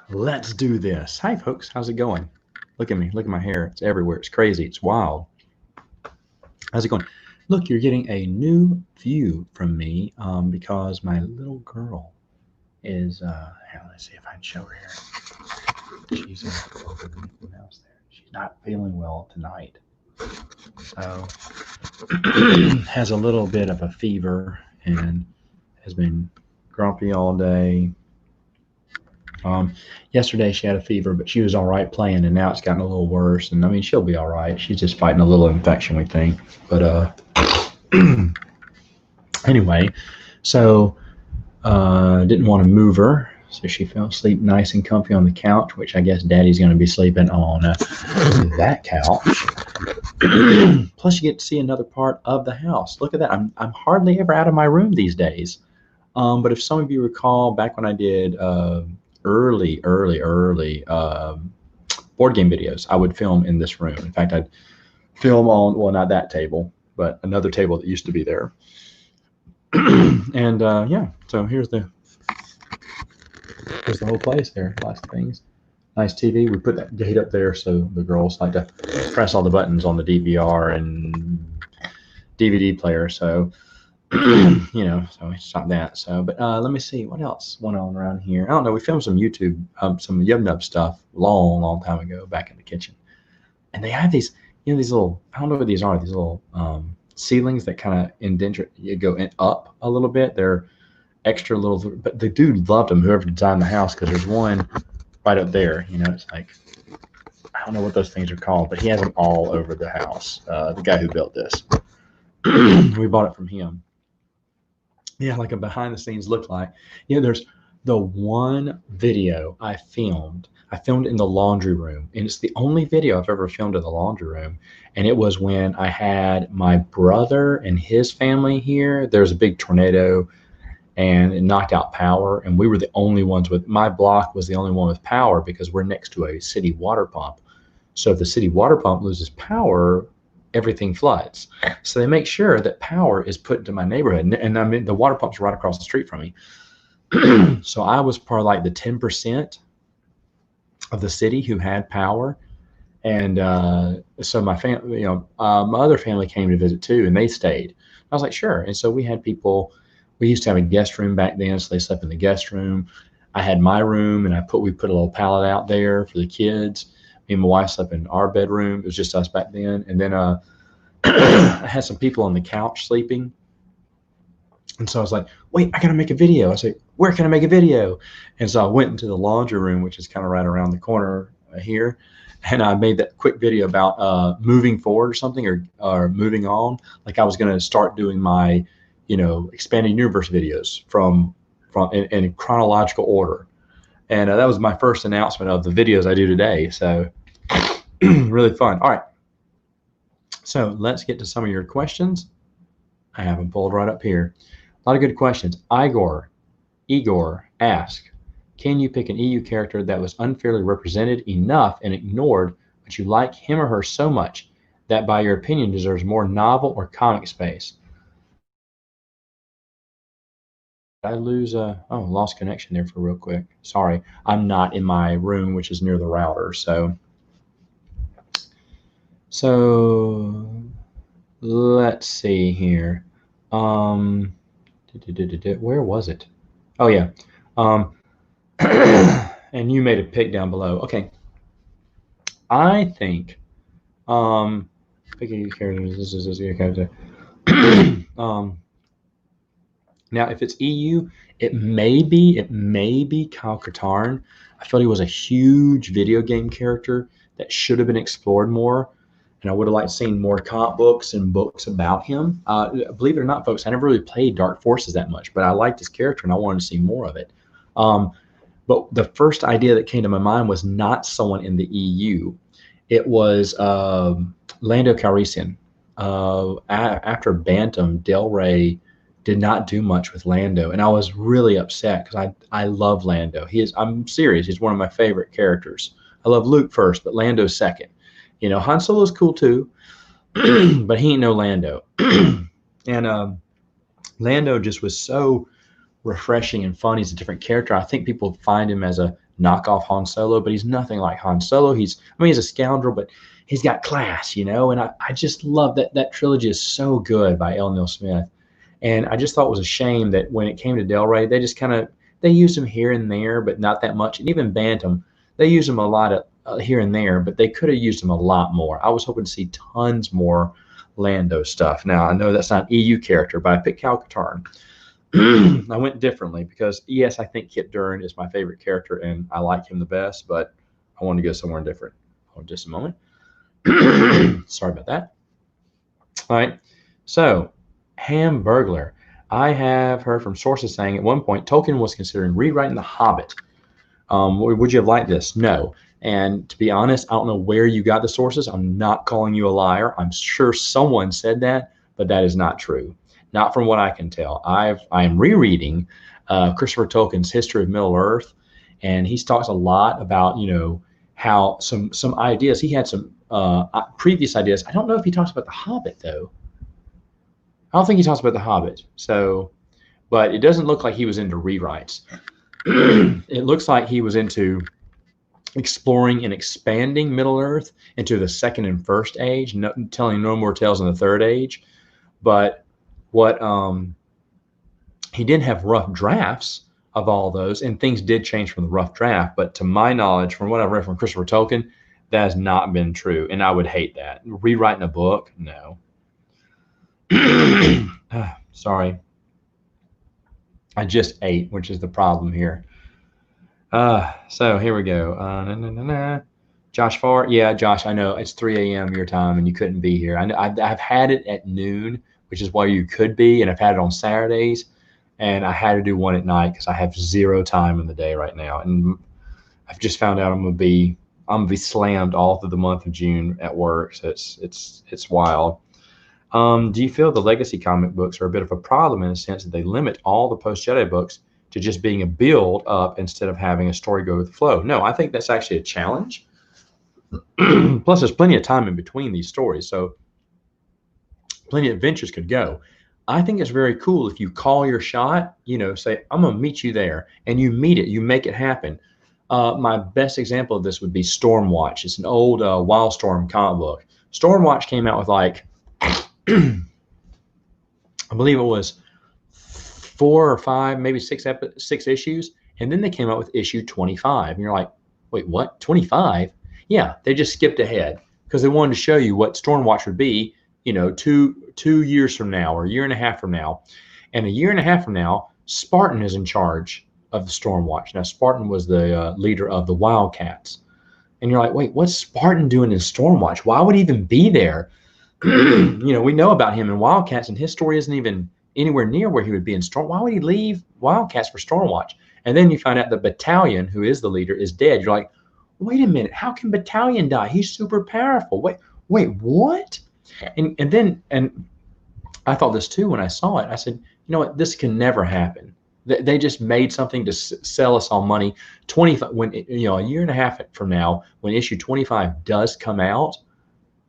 Let's do this. Hi, folks. How's it going? Look at me. Look at my hair. It's everywhere. It's crazy. It's wild. How's it going? Look, you're getting a new view from me because my little girl is. Here, let's see if I can show her here. She's over the mouse there. She's not feeling well tonight, so has a little bit of a fever and has been grumpy all day. Um, Yesterday she had a fever, but she was all right playing, and now it's gotten a little worse. And I mean, she'll be all right. She's just fighting a little infection, we think. But anyway, so didn't want to move her, so she fell asleep nice and comfy on the couch, which I guess Daddy's going to be sleeping on that couch. Plus, you get to see another part of the house. Look at that. I'm hardly ever out of my room these days. But if some of you recall, back when I did early board game videos, I would film in this room. In fact, I'd film on, well, not that table, but another table that used to be there. And yeah, so here's the whole place there. Lots of things. Nice TV. We put that gate up there so the girls like to press all the buttons on the DVR and DVD player. So so it's not that. So, but let me see what else went on around here. I don't know. We filmed some YouTube, some Yub Nub stuff long time ago back in the kitchen, and they have these, these little. I don't know what these are. These little ceilings that kind of indenture. You go up a little bit. They're extra little, but the dude loved them. Whoever designed the house, because there's one right up there. It's like, I don't know what those things are called, but he has them all over the house. The guy who built this, we bought it from him. Yeah, like a behind the scenes look like. There's the one video I filmed in the laundry room, and it's the only video I've ever filmed in the laundry room. And it was when I had my brother and his family here. There was a big tornado and it knocked out power, and we were the only ones my block was the only one with power because we're next to a city water pump. So if the city water pump loses power, everything floods. So they make sure that power is put into my neighborhood. And I mean, the water pump's right across the street from me. So I was part of like the 10% of the city who had power. And so my family, my other family came to visit too, and they stayed. I was like, sure. And so we had people, we used to have a guest room back then, so they slept in the guest room. I had my room, and we put a little pallet out there for the kids. Me and my wife slept in our bedroom. It was just us back then. And then I had some people on the couch sleeping. And so I was like, wait, I got to make a video. I said, where can I make a video? And so I went into the laundry room, which is kind of right around the corner here. And I made that quick video about moving forward or something, or moving on. Like I was going to start doing my, expanding universe videos from in chronological order. And that was my first announcement of the videos I do today. So really fun. All right. So let's get to some of your questions. I have them pulled right up here. A lot of good questions. Igor asked, can you pick an EU character that was unfairly represented enough and ignored, but you like him or her so much that by your opinion deserves more novel or comic space? I lose lost connection there for real quick. Sorry. I'm not in my room, which is near the router. So let's see here. Where was it? Oh yeah. And you made a pick down below. Okay. I think picking characters, this is your character. Now, if it's EU, it may be Kyle Katarn. I felt he was a huge video game character that should have been explored more, and I would have liked seeing more comic books and books about him. Believe it or not, folks, I never really played Dark Forces that much, but I liked his character and I wanted to see more of it. But the first idea that came to my mind was not someone in the EU. It was Lando Calrissian. After Bantam, Del Rey did not do much with Lando, and I was really upset because I love Lando. I'm serious, he's one of my favorite characters. I love Luke first, but Lando's second. Han Solo's cool too, but he ain't no Lando. And Lando just was so refreshing and fun. He's a different character. I think people find him as a knockoff Han Solo, but he's nothing like Han Solo. He's a scoundrel, but he's got class, and I just love that trilogy is so good by L. Neil Smith. And I just thought it was a shame that when it came to Del Rey, they just they used him here and there, but not that much. And even Bantam, they used him a lot here and there, but they could have used him a lot more. I was hoping to see tons more Lando stuff. Now, I know that's not an EU character, but I picked Cal Katarn. I went differently because, yes, I think Kip Durn is my favorite character, and I like him the best, but I wanted to go somewhere different. Hold on just a moment. Sorry about that. All right. So, Hamburglar. I have heard from sources saying at one point Tolkien was considering rewriting The Hobbit. Would you have liked this? No. And to be honest, I don't know where you got the sources. I'm not calling you a liar. I'm sure someone said that, but that is not true. Not from what I can tell. I am rereading Christopher Tolkien's History of Middle-earth, and he talks a lot about, how some ideas. He had some previous ideas. I don't know if he talks about The Hobbit, though. I don't think he talks about The Hobbit. So, but it doesn't look like he was into rewrites. It looks like he was into exploring and expanding Middle-earth into the second and first age, telling no more tales in the third age. But what he did have rough drafts of all those, and things did change from the rough draft. But to my knowledge, from what I've read from Christopher Tolkien, that has not been true, and I would hate that. Rewriting a book, no. Sorry. I just ate, which is the problem here. So here we go. Josh Farr. Yeah, Josh, I know it's 3 a.m. your time and you couldn't be here. I've had it at noon, which is why you could be, and I've had it on Saturdays, and I had to do one at night because I have zero time in the day right now. And I've just found out I'm gonna be slammed all through the month of June at work. So it's wild. Do you feel the legacy comic books are a bit of a problem in the sense that they limit all the post-Jedi books to just being a build up instead of having a story go with the flow? No, I think that's actually a challenge. Plus, there's plenty of time in between these stories, so plenty of adventures could go. I think it's very cool if you call your shot, say, I'm going to meet you there, and you meet it, you make it happen. My best example of this would be Stormwatch. It's an old Wildstorm comic book. Stormwatch came out with I believe it was 4 or 5, maybe 6 issues, and then they came out with issue 25. And you're like, wait, what? 25? Yeah, they just skipped ahead because they wanted to show you what Stormwatch would be, 2 years from now or a year and a half from now. And a year and a half from now, Spartan is in charge of the Stormwatch. Now, Spartan was the leader of the Wildcats. And you're like, wait, what's Spartan doing in Stormwatch? Why would he even be there? We know about him in Wildcats, and his story isn't even anywhere near where he would be in Storm. Why would he leave Wildcats for Stormwatch? And then you find out the Battalion, who is the leader, is dead. You're like, wait a minute, how can Battalion die? He's super powerful. Wait, what? And I thought this too when I saw it. I said, you know what? This can never happen. They just made something to sell us all money. 25 when a year and a half from now, when issue 25 does come out,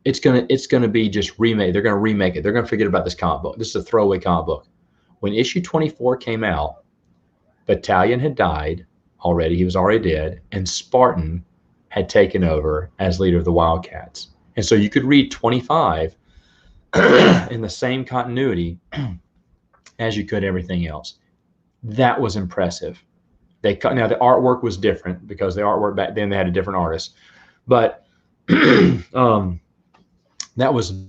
it's gonna be just remade. They're gonna remake it. They're gonna forget about this comic book. This is a throwaway comic book. When issue 24 came out, Battalion had died already. He was already dead, and Spartan had taken over as leader of the Wildcats. And so you could read 25 in the same continuity as you could everything else. That was impressive. Now the artwork was different because the artwork back then they had a different artist, but that was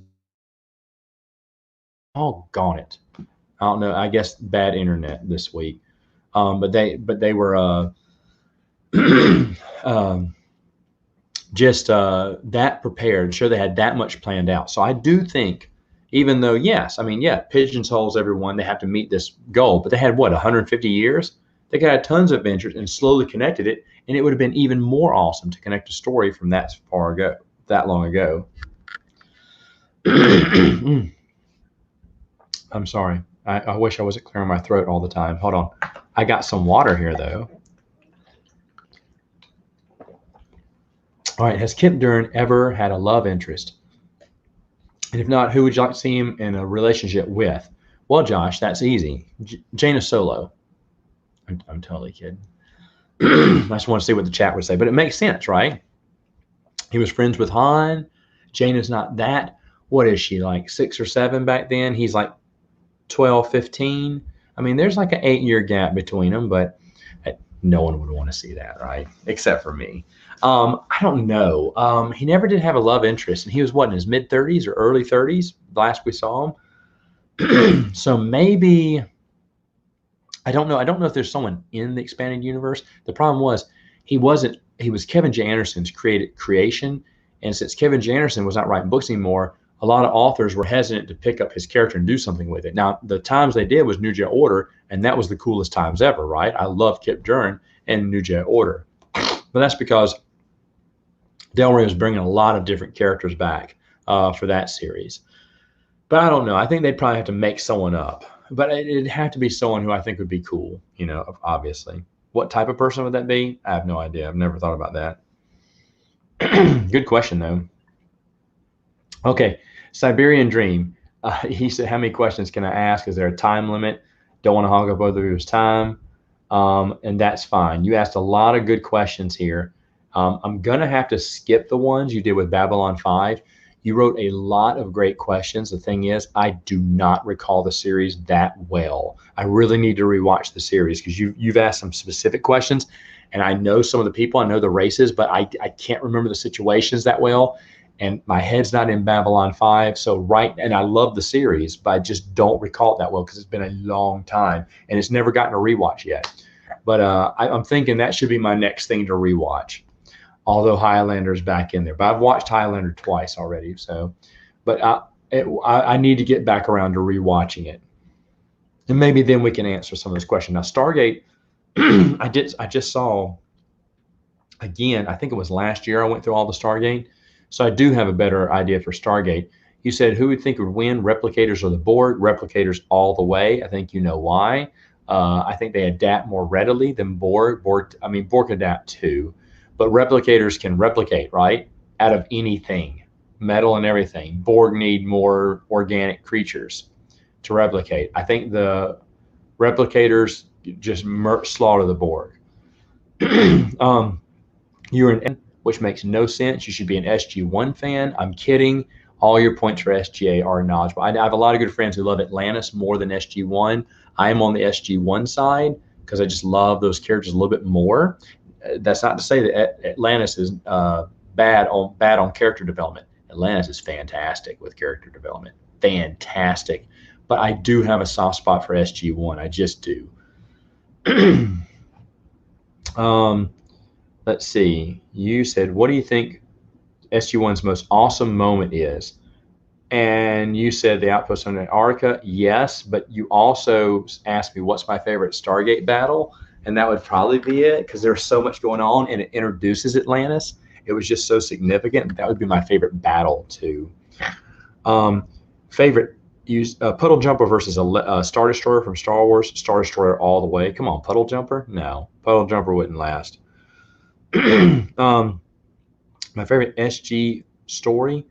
doggone it. I don't know. I guess bad internet this week. But they were just that prepared, sure they had that much planned out. So I do think, even though, yes, pigeons holes everyone, they have to meet this goal, but they had 150 years? They could have tons of adventures and slowly connected it, and it would have been even more awesome to connect a story from that long ago. I'm sorry. I wish I wasn't clearing my throat all the time. Hold on. I got some water here, though. All right. Has Kip Durn ever had a love interest? And if not, who would you like to see him in a relationship with? Well, Josh, that's easy. Jaina Solo. I'm totally kidding. just want to see what the chat would say, but it makes sense, right? He was friends with Han. Jane is not that. What is she, like 6 or 7 back then? He's like 12, 15. I mean, there's like an 8-year gap between them, but no one would want to see that, right? Except for me. I don't know. He never did have a love interest, and he was what, in his mid 30s or early 30s last we saw him. So maybe, I don't know. I don't know if there's someone in the expanded universe. The problem was he was Kevin J. Anderson's creation, and since Kevin J. Anderson was not writing books anymore, a lot of authors were hesitant to pick up his character and do something with it. Now, the times they did was New Jet Order, and that was the coolest times ever, right? I love Kip Duran and New Jet Order. But that's because Del Rey was bringing a lot of different characters back for that series. But I don't know. I think they'd probably have to make someone up. But it'd have to be someone who I think would be cool, you know, obviously. What type of person would that be? I have no idea. I've never thought about that. Good question, though. Okay. Siberian Dream. He said, how many questions can I ask? Is there a time limit? Don't want to hog up other people's time. And that's fine. You asked a lot of good questions here. I'm going to have to skip the ones you did with Babylon 5. You wrote a lot of great questions. The thing is, I do not recall the series that well. I really need to rewatch the series because you've asked some specific questions, and I know some of the people, I know the races, but I can't remember the situations that well. And my head's not in Babylon 5. And I love the series, but I just don't recall it that well because it's been a long time and it's never gotten a rewatch yet. But I'm thinking that should be my next thing to rewatch. Although Highlander's back in there, but I've watched Highlander twice already. So, but I need to get back around to rewatching it, and maybe then we can answer some of those questions. Now, Stargate, I just saw again. I think it was last year I went through all the Stargate, so I do have a better idea for Stargate. You said who would think would win, Replicators or the Borg? Replicators all the way. I think you know why. I think they adapt more readily than Borg. Borg adapt too. But replicators can replicate, right? Out of anything, metal and everything. Borg need more organic creatures to replicate. I think the replicators just slaughter the Borg. You're an, which makes no sense. You should be an SG-1 fan. I'm kidding. All your points for SGA are knowledgeable. I have a lot of good friends who love Atlantis more than SG-1. I am on the SG-1 side because I just love those characters a little bit more. That's not to say that Atlantis is bad on character development. Atlantis is fantastic with character development. Fantastic. But I do have a soft spot for SG-1. I just do. Let's see. You said, what do you think SG-1's most awesome moment is? And you said the outpost on Antarctica. Yes, but you also asked me what's my favorite Stargate battle. And that would probably be it because there's so much going on and it introduces Atlantis. It was just so significant. That would be my favorite battle too. Favorite Puddle Jumper versus a Star Destroyer from Star Wars. Star Destroyer all the way. Come on, Puddle Jumper? No, Puddle Jumper wouldn't last. My favorite SG story.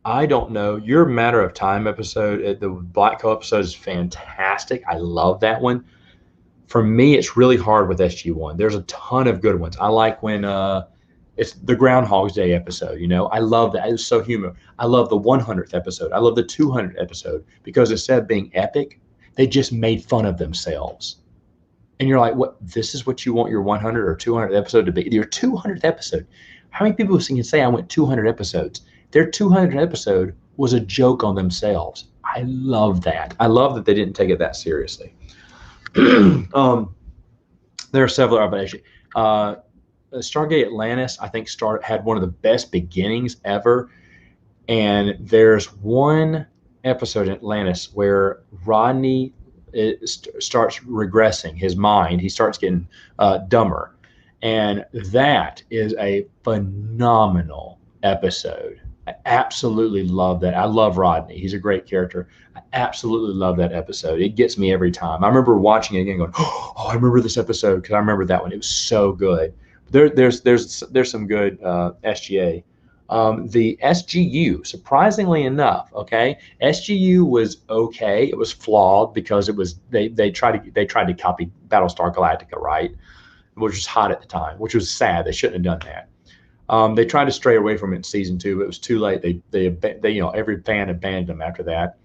I don't know. Your Matter of Time episode, the Black Hole episode is fantastic. I love that one. For me, it's really hard with SG-1. There's a ton of good ones. I like when it's the Groundhog's Day episode. You know, I love that. It's so humorous. I love the 100th episode. I love the 200th episode because instead of being epic, they just made fun of themselves. And you're like, what? This is what you want your 100 or 200th episode to be? Your 200th episode. How many people can say I went 200 episodes? Their 200th episode was a joke on themselves. I love that. I love that they didn't take it that seriously. There are several other Stargate Atlantis, I think, had one of the best beginnings ever. And there's one episode in Atlantis where Rodney starts regressing his mind. He starts getting dumber. And that is a phenomenal episode. I absolutely love that. I love Rodney. He's a great character. I absolutely love that episode. It gets me every time. I remember watching it again going, oh, I remember this episode because I remember that one. It was so good. There's some good SGA. The SGU, surprisingly enough, okay, SGU was okay. It was flawed because it was they tried to copy Battlestar Galactica, right? which was hot at the time, which was sad. They shouldn't have done that. They tried to stray away from it in season 2, but it was too late. They every fan abandoned them after that.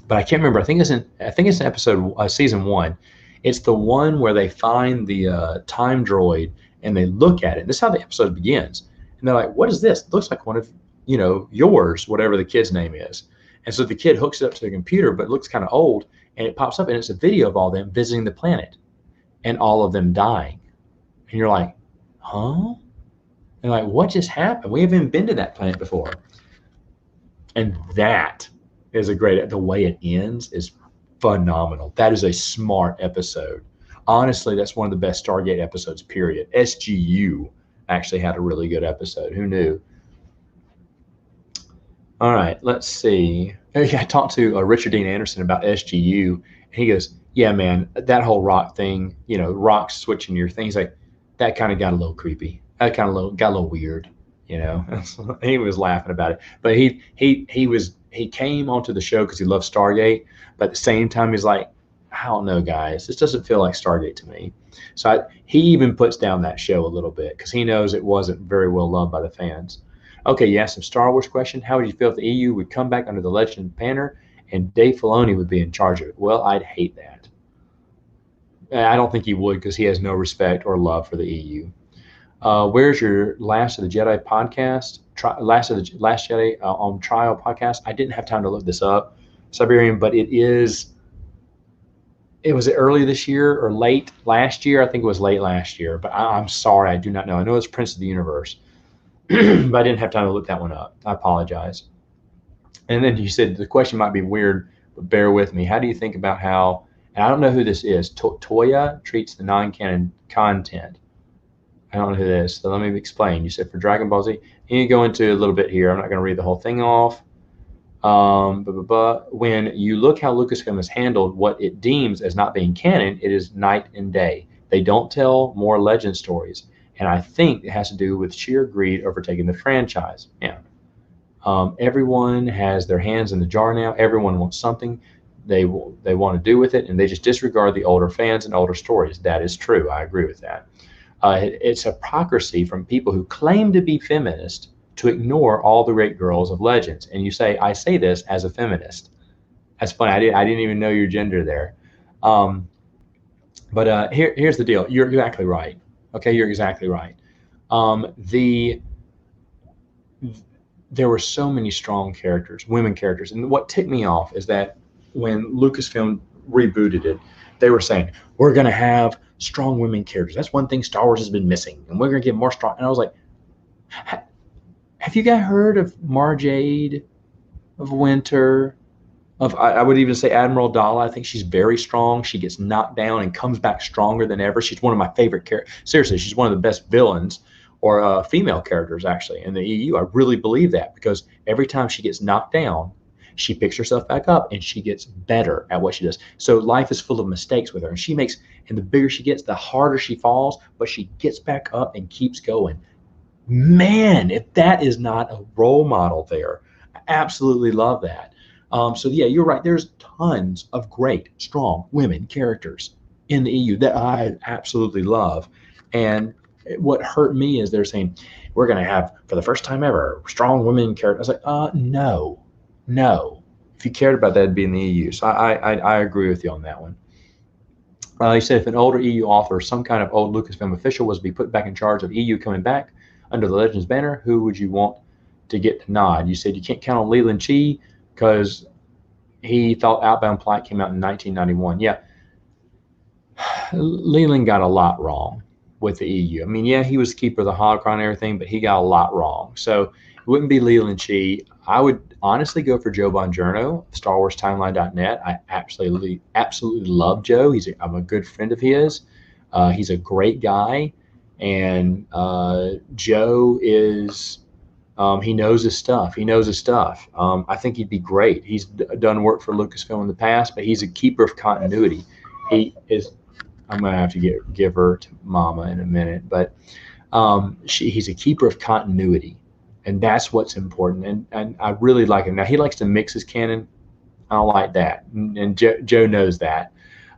But I can't remember. I think it's in episode season 1. It's the one where they find the time droid and they look at it. This is how the episode begins, and they're like, "What is this? It looks like one of yours, whatever the kid's name is." And so the kid hooks it up to the computer, but it looks kind of old, and it pops up, and it's a video of all them visiting the planet, and all of them dying. And you're like, "Huh?" And like, what just happened? We haven't been to that planet before. And that is the way it ends is phenomenal. That is a smart episode. Honestly, that's one of the best Stargate episodes, period. SGU actually had a really good episode. Who knew? All right, let's see. I talked to Richard Dean Anderson about SGU, and he goes, yeah, man, that whole rock thing, rocks switching your thing. He's like, that kind of got a little creepy. That kind of got a little weird, He was laughing about it. But he came onto the show because he loved Stargate, but at the same time, he's like, I don't know, guys. This doesn't feel like Stargate to me. So he even puts down that show a little bit because he knows it wasn't very well loved by the fans. Okay, you asked some Star Wars question. How would you feel if the EU would come back under the Legend banner and Dave Filoni would be in charge of it? Well, I'd hate that. I don't think he would because he has no respect or love for the EU. Where's your Last of the Jedi podcast? Last Jedi on Trial podcast. I didn't have time to look this up, Siberian, but it was early this year or late last year. I think it was late last year, but I'm sorry, I do not know. I know it's Prince of the Universe, but I didn't have time to look that one up. I apologize. And then you said the question might be weird, but bear with me. How do you think about how, and I don't know who this is, Toya treats the non-canon content? I don't know who that is, so let me explain. You said for Dragon Ball Z, you need to go into a little bit here. I'm not going to read the whole thing off. When you look how Lucasfilm has handled what it deems as not being canon, it is night and day. They don't tell more legend stories, and I think it has to do with sheer greed overtaking the franchise. Yeah. Everyone has their hands in the jar now. Everyone wants something they want to do with it, and they just disregard the older fans and older stories. That is true. I agree with that. It's hypocrisy from people who claim to be feminist to ignore all the great girls of Legends. And you say, I say this as a feminist. That's funny. I didn't even know your gender there. Here's the deal. You're exactly right. Okay, you're exactly right. There were so many strong characters, women characters. And what ticked me off is that when Lucasfilm rebooted it, they wade saying, we're going to have strong women characters. That's one thing Star Wars has been missing, and we're going to get more strong. And I was like, have you guys heard of Mara Jade, of Winter, of I would even say Admiral Dala? I think she's very strong. She gets knocked down and comes back stronger than ever. She's one of my favorite characters. Seriously, she's one of the best villains or female characters actually in the EU. I really believe that because every time she gets knocked down, she picks herself back up and she gets better at what she does. So life is full of mistakes with her, and the bigger she gets, the harder she falls, but she gets back up and keeps going. Man, if that is not a role model there, I absolutely love that. So yeah, you're right. There's tons of great, strong women characters in the EU that I absolutely love. And what hurt me is they're saying, we're going to have, for the first time ever, strong women characters. I was like, no. If you cared about that, it'd be in the EU. So I agree with you on that one. He said if an older EU author or some kind of old Lucasfilm official was to be put back in charge of EU coming back under the Legends banner, who would you want to get the nod? You said you can't count on Leland Chee because he thought Outbound Plight came out in 1991. Yeah, Leland got a lot wrong with the EU. I mean, yeah, he was keeper of the holocron and everything, but he got a lot wrong. So it wouldn't be Leland Chee. I would honestly go for Joe Bongiorno, StarWarsTimeline.net. I absolutely love Joe. I'm a good friend of his. He's a great guy, and Joe is he knows his stuff. I think he'd be great. He's done work for Lucasfilm in the past, but he's a keeper of continuity. He is. I'm gonna have to give her to Mama in a minute, but he's a keeper of continuity. And that's what's important. And I really like him. Now, he likes to mix his canon. I don't like that. And Joe knows that.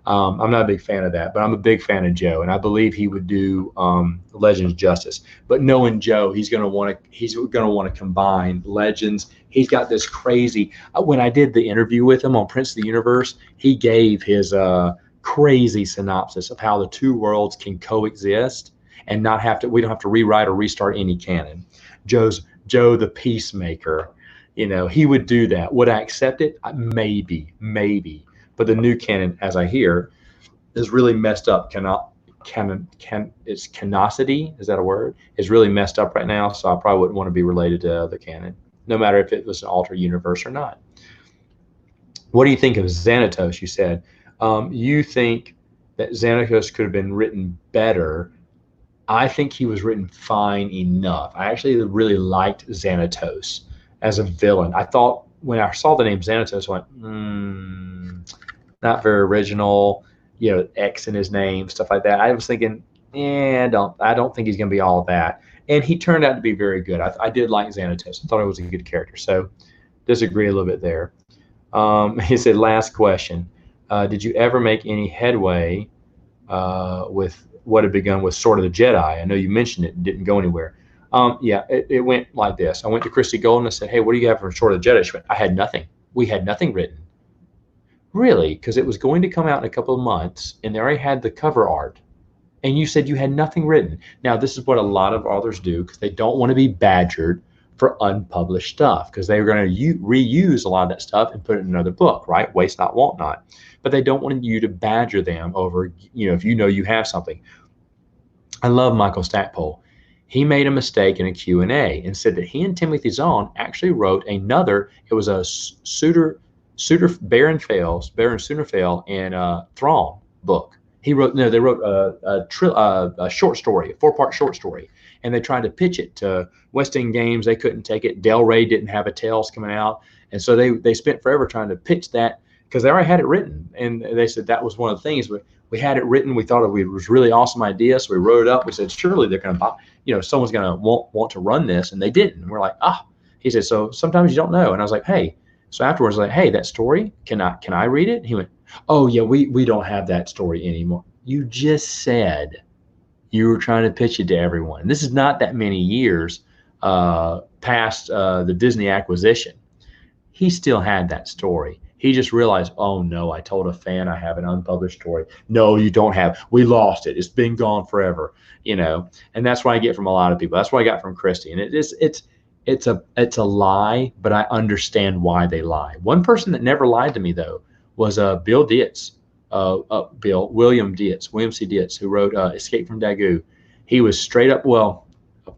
I'm not a big fan of that, but I'm a big fan of Joe, and I believe he would do Legends justice. But knowing Joe, he's going to want to combine Legends. He's got this crazy. When I did the interview with him on Prince of the Universe, he gave his crazy synopsis of how the two worlds can coexist and not have to. We don't have to rewrite or restart any canon. Joe the Peacemaker. He would do that. Would I accept it? Maybe. But the new canon, as I hear, is really messed up. Its canosity, is that a word? Is really messed up right now. So I probably wouldn't want to be related to the canon, no matter if it was an alternate universe or not. What do you think of Xanatos? You said you think that Xanatos could have been written better. I think he was written fine enough. I actually really liked Xanatos as a villain. I thought when I saw the name Xanatos, I went, not very original, X in his name, stuff like that. I was thinking, I don't think he's going to be all of that. And he turned out to be very good. I did like Xanatos. I thought he was a good character. So disagree a little bit there. He said, last question. Did you ever make any headway with what had begun with Sword of the Jedi? I know you mentioned it and didn't go anywhere. It went like this. I went to Christy Golden and said, hey, what do you have for Sword of the Jedi? She went, I had nothing. We had nothing written. Really? Because it was going to come out in a couple of months, and they already had the cover art. And you said you had nothing written. Now, this is what a lot of authors do because they don't want to be badgered for unpublished stuff because they're going to reuse a lot of that stuff and put it in another book, right? Waste not, want not. But they don't want you to badger them over, if you have something. I love Michael Stackpole. He made a mistake in a Q&A and said that he and Timothy Zahn actually wrote another. It was a Baron Soonerfell and Thrawn book. They wrote a short story, a 4-part short story, and they tried to pitch it to West End Games. They couldn't take it. Del Rey didn't have a Tales coming out, and so they spent forever trying to pitch that because they already had it written. And they said that was one of the things. We had it written. We thought it was a really awesome idea, so we wrote it up. We said surely they're going to, someone's going to want to run this, and they didn't. And we're like, He said, so sometimes you don't know. And I was like, hey. So afterwards, like, hey, that story, can I read it? He went, oh yeah, we don't have that story anymore. You just said you were trying to pitch it to everyone. This is not that many years past the Disney acquisition. He still had that story. He just realized, oh no, I told a fan I have an unpublished story. No, you don't have. We lost it. It's been gone forever. And that's what I get from a lot of people. That's what I got from Christy. And it's a lie, but I understand why they lie. One person that never lied to me though was Bill Dietz, William C. Dietz, who wrote Escape from Dagu. He was straight up. Well,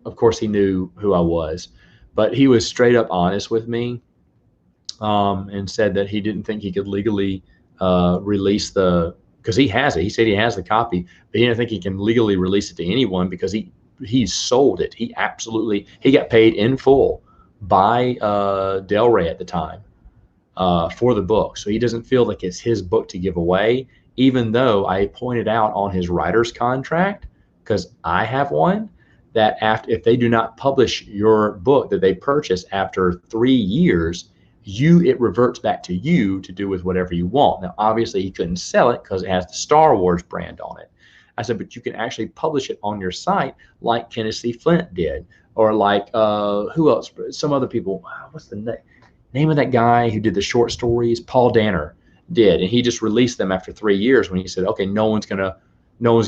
of course he knew who I was, but he was straight up honest with me, and said that he didn't think he could legally release because he has it. He said he has the copy, but he didn't think he can legally release it to anyone because he sold it. He got paid in full by Del Rey at the time for the book. So he doesn't feel like it's his book to give away, even though I pointed out on his writer's contract, because I have one, that if they do not publish your book that they purchase after 3 years, it reverts back to you to do with whatever you want. Now, obviously he couldn't sell it because it has the Star Wars brand on it. I said, but you can actually publish it on your site like Kenneth C. Flint did, or like who else? Some other people. What's the name of that guy who did the short stories? Paul Danner did, and he just released them after 3 years when he said, okay, no one's gonna release.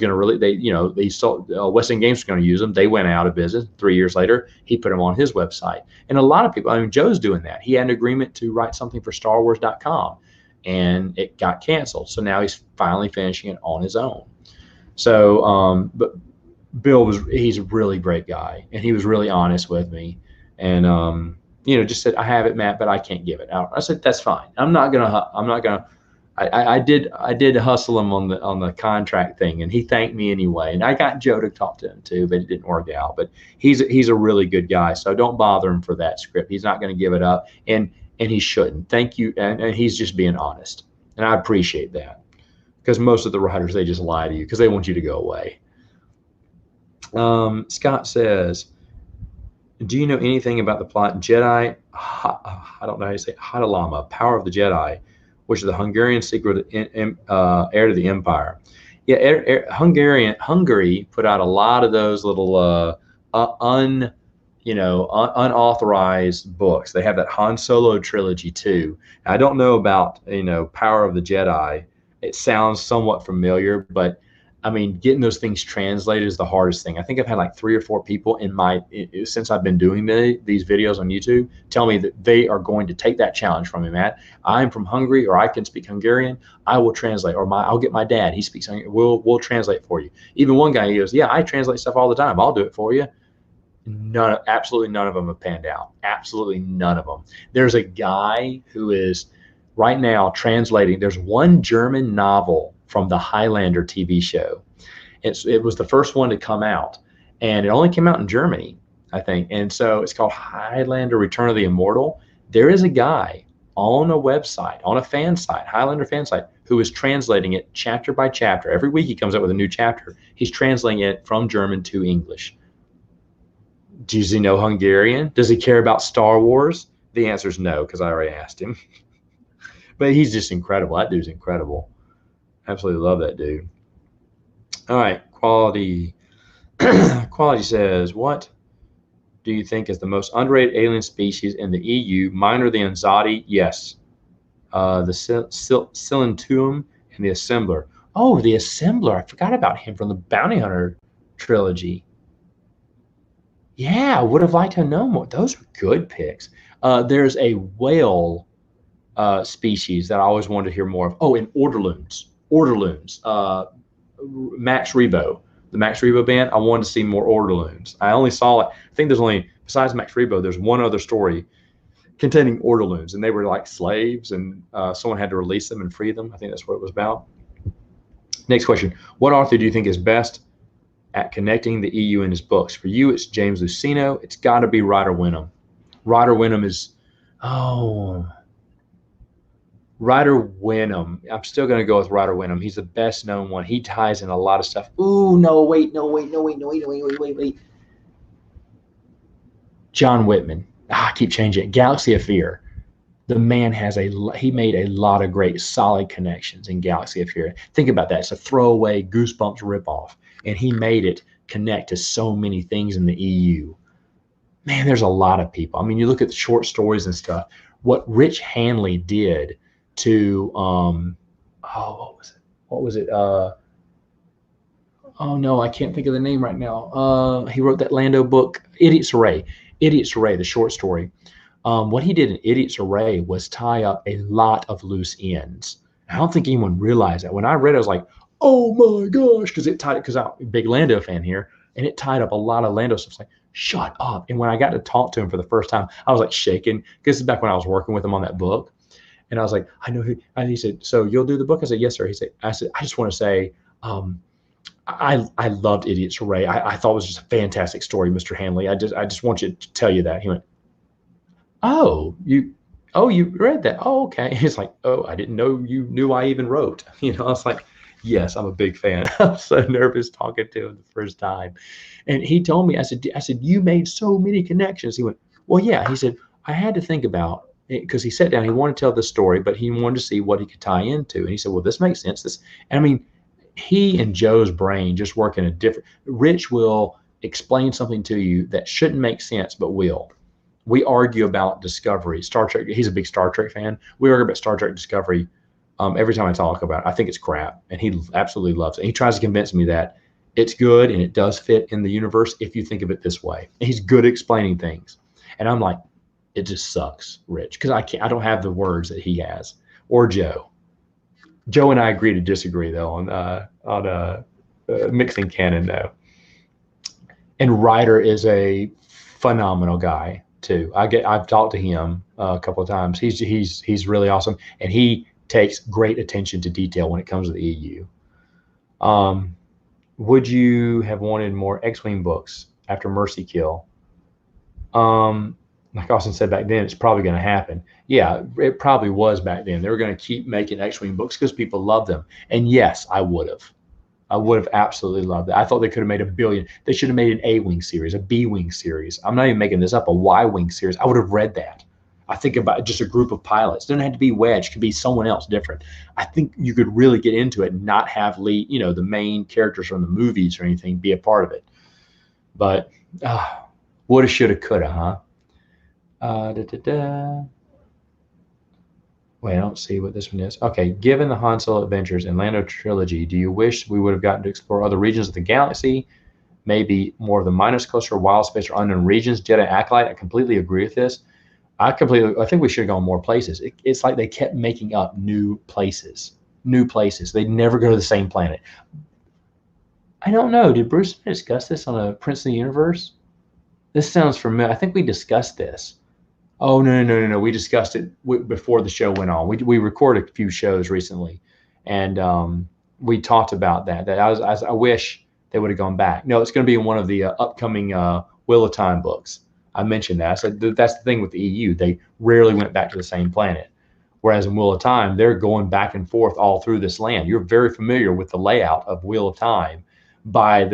They sold West End Games was going to use them. They went out of business. 3 years later, he put them on his website. And a lot of people. Joe's doing that. He had an agreement to write something for StarWars.com, and it got canceled. So now he's finally finishing it on his own. So, but Bill he's a really great guy, and he was really honest with me, and just said, I have it, Matt, but I can't give it out. I said, that's fine. I did hustle him on the contract thing, and he thanked me anyway. And I got Joe to talk to him too, but it didn't work out. But he's a really good guy, so don't bother him for that script. He's not going to give it up, and he shouldn't. Thank you, and he's just being honest, and I appreciate that. Because most of the writers, they just lie to you because they want you to go away. Scott says, do you know anything about the plot Jedi? I don't know how to say Hadalama, Power of the Jedi. which is the Hungarian secret heir to the empire. Yeah, Hungary put out a lot of those little unauthorized books. They have that Han Solo trilogy too. I don't know about Power of the Jedi. It sounds somewhat familiar, but I mean, getting those things translated is the hardest thing. I think I've had like 3 or 4 people since I've been doing these videos on YouTube tell me that they are going to take that challenge from me, Matt. I'm from Hungary, or I can speak Hungarian. I will translate, or I'll get my dad. He speaks Hungarian. We'll translate for you. Even one guy, he goes, yeah, I translate stuff all the time. I'll do it for you. Absolutely none of them have panned out. Absolutely none of them. There's a guy who is right now translating. There's one German novel from the Highlander TV show. It was the first one to come out, and it only came out in Germany, I think. And so it's called Highlander: Return of the Immortal. There is a guy on a website, on a fan site, Highlander fan site, who is translating it chapter by chapter. Every week he comes up with a new chapter. He's translating it from German to English. Does he know Hungarian? Does he care about Star Wars? The answer is no, because I already asked him. But he's just incredible. That dude's incredible. Absolutely love that dude. All right, Quality. Quality says, what do you think is the most underrated alien species in the EU? Mine are the Anzati. Yes. The Silentuum and the Assembler. Oh, the Assembler. I forgot about him from the Bounty Hunter trilogy. Yeah, I would have liked to know more. Those are good picks. There's a whale species that I always wanted to hear more of. Oh, and Orderloons. Max Rebo, the Max Rebo band. I wanted to see more Orderloons. I only saw it. I think there's only, besides Max Rebo, there's one other story containing Orderloons, and they were like slaves, and someone had to release them and free them. I think that's what it was about. Next question. What author do you think is best at connecting the EU in his books? For you, it's James Luceno. It's got to be Ryder Wenham. Ryder Wenham is, Ryder Wenham. I'm still going to go with Ryder Wenham. He's the best known one. He ties in a lot of stuff. Ooh, no, wait. John Whitman. I keep changing it. Galaxy of Fear. The man he made a lot of great solid connections in Galaxy of Fear. Think about that. It's a throwaway Goosebumps ripoff, and he made it connect to so many things in the EU. Man, there's a lot of people. I mean, you look at the short stories and stuff. What Rich Hanley did to what was it? Oh no, I can't think of the name right now. He wrote that Lando book, Idiot's Array, the short story. What he did in Idiot's Array was tie up a lot of loose ends. I don't think anyone realized that. When I read it, I was like, oh my gosh, because I'm a big Lando fan here, and it tied up a lot of Lando stuff. It's like, shut up. And when I got to talk to him for the first time, I was like shaking, because this is back when I was working with him on that book. And I was like, I know who. And he said, so you'll do the book? I said, yes, sir. I said, I just want to say, I loved Idiot's Array. I thought it was just a fantastic story, Mr. Hanley. I just want you to tell you that. He went, you read that? Oh, okay. He's like, oh, I didn't know you knew I even wrote. I was like, yes, I'm a big fan. I'm so nervous talking to him the first time. And he told me, I said, you made so many connections. He went, well, yeah. He said, I had to think about, because he sat down, he wanted to tell the story, but he wanted to see what he could tie into. And he said, well, this makes sense. And I mean, he and Joe's brain just work in a different. Rich will explain something to you that shouldn't make sense, but will. We argue about Discovery, Star Trek. He's a big Star Trek fan. We argue about Star Trek Discovery every time I talk about it. I think it's crap, and he absolutely loves it. And he tries to convince me that it's good and it does fit in the universe if you think of it this way. And he's good at explaining things. And I'm like, it just sucks, Rich, because I don't have the words that he has, or Joe. Joe and I agree to disagree though on mixing canon though. And Ryder is a phenomenal guy too. I've talked to him a couple of times. He's really awesome, and he takes great attention to detail when it comes to the EU. Would you have wanted more X-Wing books after Mercy Kill? Like Austin said back then, it's probably going to happen. Yeah, it probably was back then. They were going to keep making X-Wing books because people love them. And yes, I would have absolutely loved it. I thought they could have made 1 billion. They should have made an A-Wing series, a B-Wing series. I'm not even making this up, a Y-Wing series. I would have read that. I think about just a group of pilots. It doesn't have to be Wedge. It could be someone else different. I think you could really get into it and not have the main characters from the movies or anything be a part of it. But woulda, shoulda, coulda, huh? Wait, I don't see what this one is. Okay, given the Han Solo adventures and Lando trilogy, do you wish we would have gotten to explore other regions of the galaxy? Maybe more of the Minos Cluster, wild space, or unknown regions? Jedi Acolyte, I completely agree with this. I think we should have gone more places. It's like they kept making up new places. They never go to the same planet. I don't know. Did Bruce discuss this on a Prince of the Universe? This sounds familiar. I think we discussed this. Oh, no. We discussed it before the show went on. We recorded a few shows recently, and we talked about that. I wish they would have gone back. No, it's going to be in one of the upcoming Wheel of Time books. I mentioned that. I said that's the thing with the EU. They rarely went back to the same planet. Whereas in Wheel of Time, they're going back and forth all through this land. You're very familiar with the layout of Wheel of Time by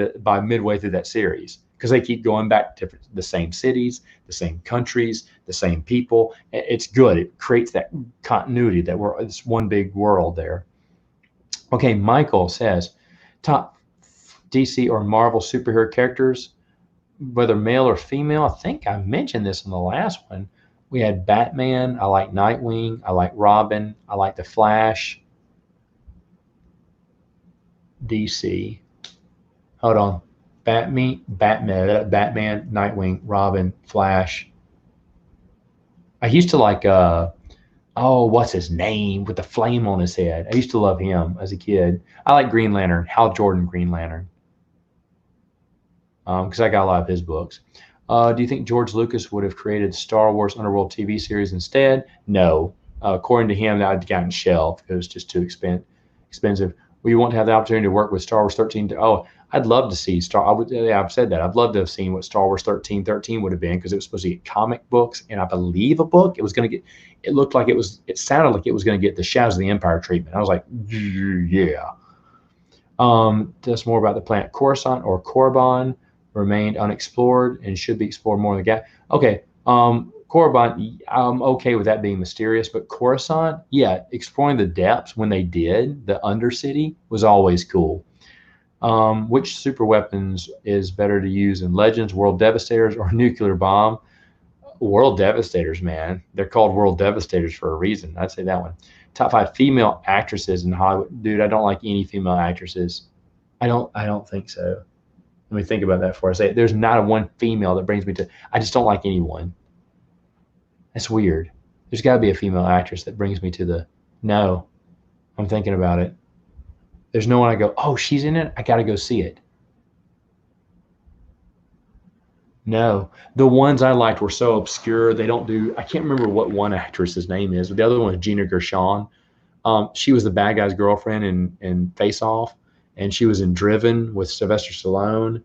midway through that series, because they keep going back to the same cities, the same countries, the same people. It's good. It creates that continuity that it's one big world there. Okay, Michael says, top DC or Marvel superhero characters, whether male or female. I think I mentioned this in the last one. We had Batman. I like Nightwing. I like Robin. I like the Flash. DC. Hold on. Batman, Nightwing, Robin, Flash. I used to like what's his name with the flame on his head? I used to love him as a kid. I like Green Lantern, Hal Jordan Green Lantern. Because I got a lot of his books. Do you think George Lucas would have created Star Wars Underworld TV series instead? No. According to him, that had gotten shelved. It was just too expensive. We want to have the opportunity to work with Star Wars 13. I'd love to see I've said that. I'd love to have seen what Star Wars 1313 would have been, because it was supposed to get comic books and I believe a book. It looked like it sounded like it was going to get the Shadows of the Empire treatment. I was like, yeah. Tell us more about the planet Coruscant or Korriban. Remained unexplored and should be explored more in the gap. Okay, Korriban, I'm okay with that being mysterious, but Coruscant, yeah, exploring the depths when they did, the Undercity, was always cool. Which super weapons is better to use in Legends, World Devastators, or Nuclear Bomb? World Devastators, man. They're called World Devastators for a reason. I'd say that one. Top 5 female actresses in Hollywood. Dude, I don't like any female actresses. I don't think so. Let me think about that before I say it. There's not a one female that brings me to. I just don't like anyone. That's weird. There's got to be a female actress that brings me to the. No, I'm thinking about it. There's no one I go, oh, she's in it. I got to go see it. No, the ones I liked were so obscure. They don't do. I can't remember what one actress's name is, but the other one is Gina Gershon. She was the bad guy's girlfriend in Face Off. And she was in Driven with Sylvester Stallone.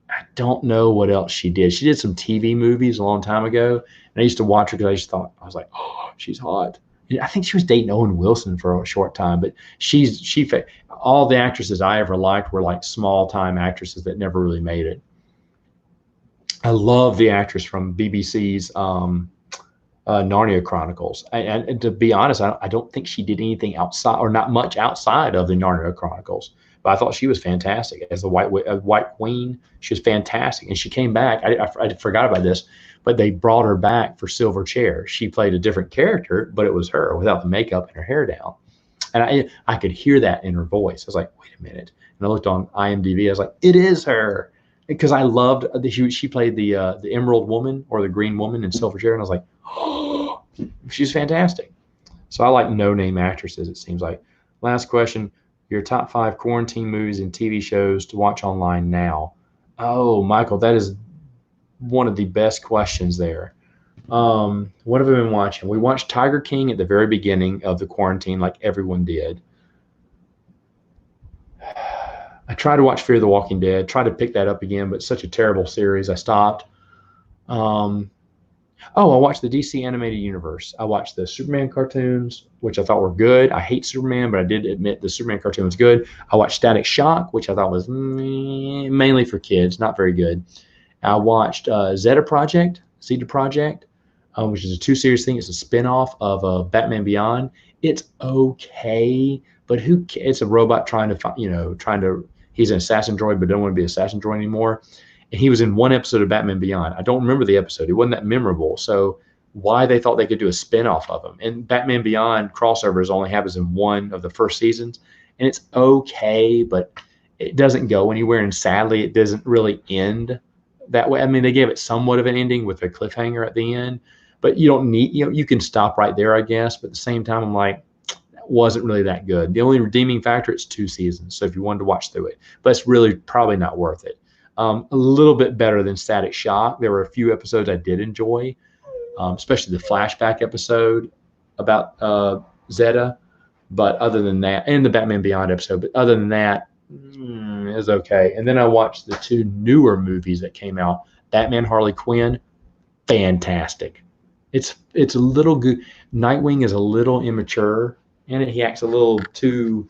I don't know what else she did. She did some TV movies a long time ago. And I used to watch her because I was like, oh, she's hot. And I think she was dating Owen Wilson for a short time. But all the actresses I ever liked were like small-time actresses that never really made it. I love the actress from BBC's Narnia Chronicles. And to be honest, I don't think she did anything outside, or not much outside of the Narnia Chronicles. But I thought she was fantastic as the White Queen. She was fantastic, and she came back. I forgot about this, but they brought her back for Silver Chair. She played a different character, but it was her without the makeup and her hair down. And I could hear that in her voice. I was like, wait a minute. And I looked on IMDb. I was like, it is her, because I loved she played the Emerald Woman or the Green Woman in Silver Chair, and I was like, oh, she's fantastic. So I like no-name actresses. It seems like. Last question. Your top 5 quarantine movies and TV shows to watch online now. Oh, Michael, that is one of the best questions there. What have we been watching? We watched Tiger King at the very beginning of the quarantine, like everyone did. I tried to watch Fear the Walking Dead, tried to pick that up again, but it's such a terrible series, I stopped. I watched the DC animated universe. I watched the Superman cartoons, which I thought were good. I hate Superman, but I did admit the Superman cartoon was good. I watched Static Shock, which I thought was mainly for kids, not very good. I watched Zeta Project, which is a 2-series thing. It's a spinoff of Batman Beyond. It's okay, but it's a robot trying to he's an assassin droid, but don't want to be an assassin droid anymore. And he was in one episode of Batman Beyond. I don't remember the episode. It wasn't that memorable. So why they thought they could do a spinoff of him. And Batman Beyond crossovers only happens in one of the first seasons. And it's okay, but it doesn't go anywhere. And sadly, it doesn't really end that way. I mean, they gave it somewhat of an ending with a cliffhanger at the end, but you don't need, you can stop right there, I guess. But at the same time, I'm like, that wasn't really that good. The only redeeming factor, it's 2 seasons. So if you wanted to watch through it, but it's really probably not worth it. A little bit better than Static Shock. There were a few episodes I did enjoy, especially the flashback episode about Zeta. But other than that, and the Batman Beyond episode, but other than that, it was okay. And then I watched the 2 newer movies that came out. Batman Harley Quinn, fantastic. It's a little good. Nightwing is a little immature in it. He acts a little too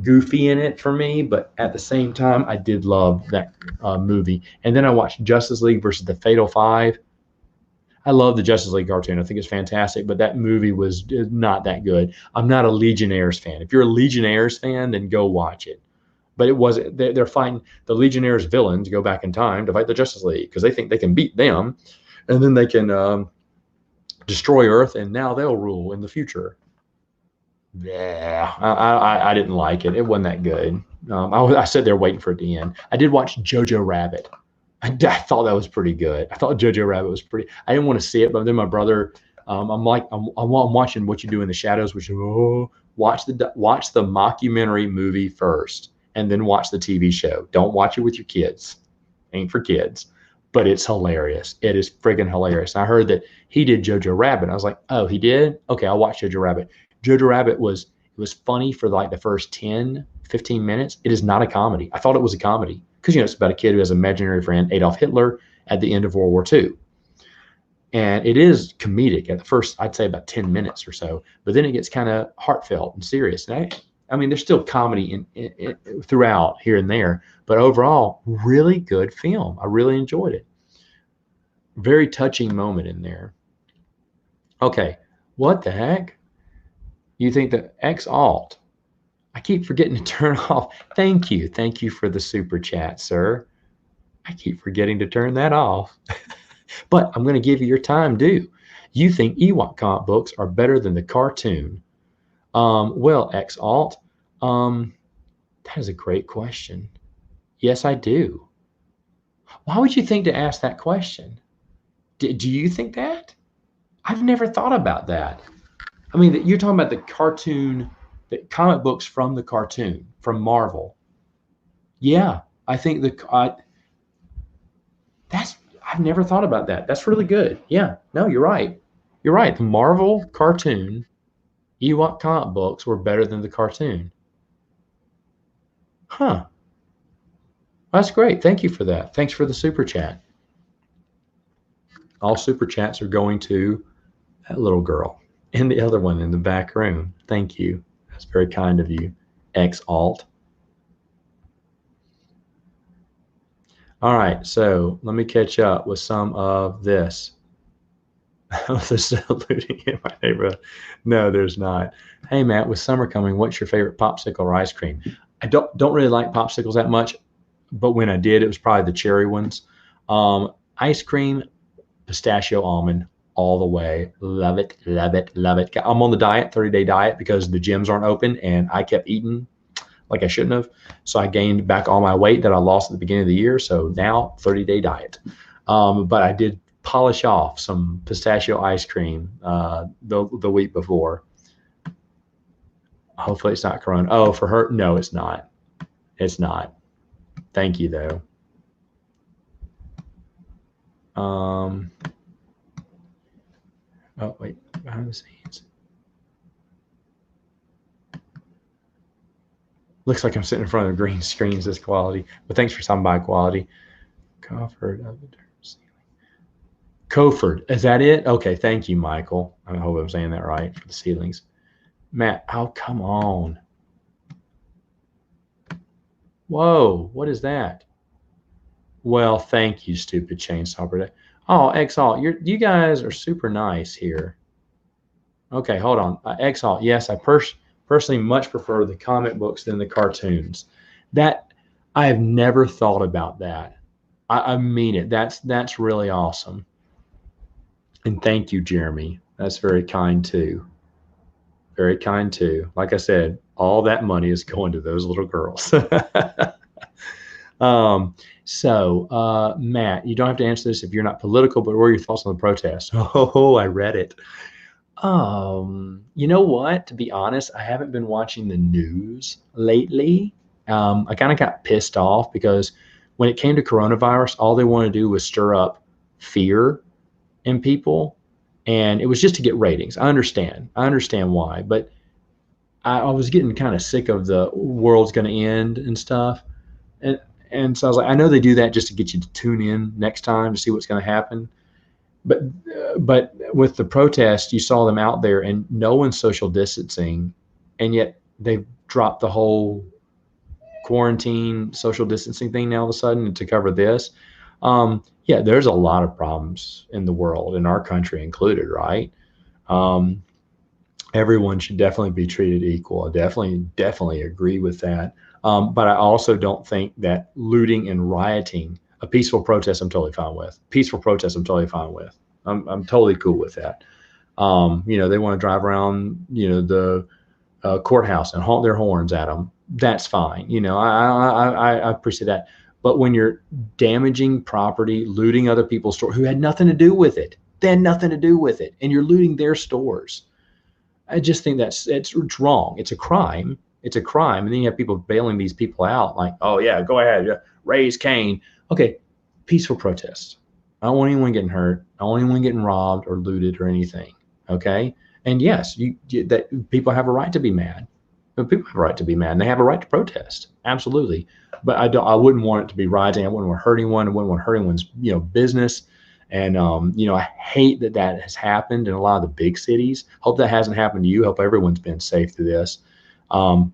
goofy in it for me, but at the same time, I did love that movie. And then I watched Justice League versus the Fatal Five. I love the Justice League cartoon. I think it's fantastic, but that movie was not that good. I'm not a Legionnaires fan. If you're a Legionnaires fan, then go watch it. But it wasn't. They're fighting the Legionnaires villains go back in time to fight the Justice League because they think they can beat them, and then they can destroy Earth, and now they'll rule in the future. Yeah, I didn't like it. It wasn't that good. I sat there waiting for it to end. I did watch Jojo Rabbit. I thought that was pretty good. I thought Jojo Rabbit was pretty. I didn't want to see it, but then my brother, I'm watching What You Do in the Shadows, which watch the mockumentary movie first, and then watch the TV show. Don't watch it with your kids. Ain't for kids, but it's hilarious. It is friggin' hilarious. And I heard that he did Jojo Rabbit. I was like, oh, he did? Okay, I'll watch Jojo Rabbit. Jojo Rabbit was funny for like the first 10, 15 minutes. It is not a comedy. I thought it was a comedy because, it's about a kid who has an imaginary friend, Adolf Hitler, at the end of World War II. And it is comedic at the first, I'd say about 10 minutes or so, but then it gets kind of heartfelt and serious. And I mean, there's still comedy in throughout here and there, but overall, really good film. I really enjoyed it. Very touching moment in there. Okay, what the heck? You think that X-Alt? I keep forgetting to turn off. Thank you. Thank you for the super chat, sir. I keep forgetting to turn that off. But I'm going to give you your time due. You think Ewok comic books are better than the cartoon? Well, X-Alt, that is a great question. Yes, I do. Why would you think to ask that question? Do you think that? I've never thought about that. I mean, you're talking about the cartoon, the comic books from the cartoon, from Marvel. Yeah, I think I've never thought about that. That's really good. Yeah, no, you're right. You're right. The Marvel cartoon Ewok comic books were better than the cartoon. Huh. That's great. Thank you for that. Thanks for the super chat. All super chats are going to that little girl and the other one in the back room. Thank you. That's very kind of you, X-Alt. All right, so let me catch up with some of this. There's still looting in my neighborhood. No, there's not. Hey, Matt, with summer coming, what's your favorite popsicle or ice cream? I don't really like popsicles that much, but when I did, it was probably the cherry ones. Ice cream, pistachio almond, all the way. Love it, love it, love it. I'm on the diet, 30-day diet, because the gyms aren't open, and I kept eating like I shouldn't have. So I gained back all my weight that I lost at the beginning of the year. So now 30-day diet. But I did polish off some pistachio ice cream the week before. Hopefully it's not Corona. Oh, for her? No, it's not. It's not. Thank you, though. Oh, wait. Behind the scenes. Looks like I'm sitting in front of green screens, this quality. But thanks for stopping by, quality. Coffered of the ceiling. Coffered. Is that it? Okay, thank you, Michael. I hope I'm saying that right for the ceilings. Matt, oh, come on. Whoa, what is that? Well, thank you, stupid chainsaw. Oh, Exalt, you guys are super nice here. Okay, hold on. Exalt, yes, I personally much prefer the comic books than the cartoons. That I have never thought about that. I mean it. That's really awesome. And thank you, Jeremy. That's very kind too. Very kind too. Like I said, all that money is going to those little girls. um, Matt, you don't have to answer this if you're not political, but what are your thoughts on the protest? Oh, I read it. You know what? To be honest, I haven't been watching the news lately. I kind of got pissed off because when it came to coronavirus, all they wanted to do was stir up fear in people, and it was just to get ratings. I understand. I understand why, but I was getting kind of sick of the world's going to end and stuff, and so I was like, I know they do that just to get you to tune in next time to see what's going to happen. But with the protest, you saw them out there, and no one's social distancing, and yet they've dropped the whole quarantine social distancing thing now all of a sudden to cover this. Yeah, there's a lot of problems in the world, in our country included, right? Um, Everyone should definitely be treated equal. I definitely agree with that. But I also don't think that looting and rioting, a peaceful protest, I'm totally fine with. Peaceful protest, I'm totally fine with. I'm totally cool with that. They want to drive around, the courthouse and honk their horns at them. That's fine. I appreciate that. But when you're damaging property, looting other people's stores who had nothing to do with it, they had nothing to do with it, and you're looting their stores. I just think it's wrong. It's a crime. It's a crime. And then you have people bailing these people out like, oh, yeah, go ahead. Yeah, raise Cain. Okay, peaceful protest. I don't want anyone getting hurt. I don't want anyone getting robbed or looted or anything. Okay? And yes, that people have a right to be mad. But people have a right to be mad, and they have a right to protest. Absolutely. But I wouldn't want it to be rioting. I wouldn't want to hurt anyone. I wouldn't want to hurt anyone's business. And I hate that has happened in a lot of the big cities. Hope that hasn't happened to you. Hope everyone's been safe through this. That's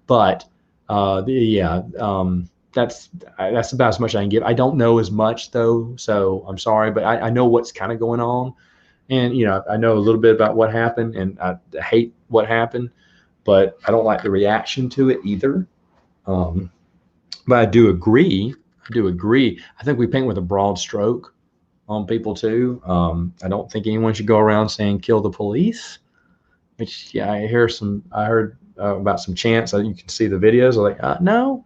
about as much as I can give. I don't know as much though, so I'm sorry, but I know what's kind of going on, and I know a little bit about what happened, and I hate what happened, but I don't like the reaction to it either. But I do agree. I think we paint with a broad stroke on people too. I don't think anyone should go around saying kill the police. Which I heard about some chants. You can see the videos. I'm like, no.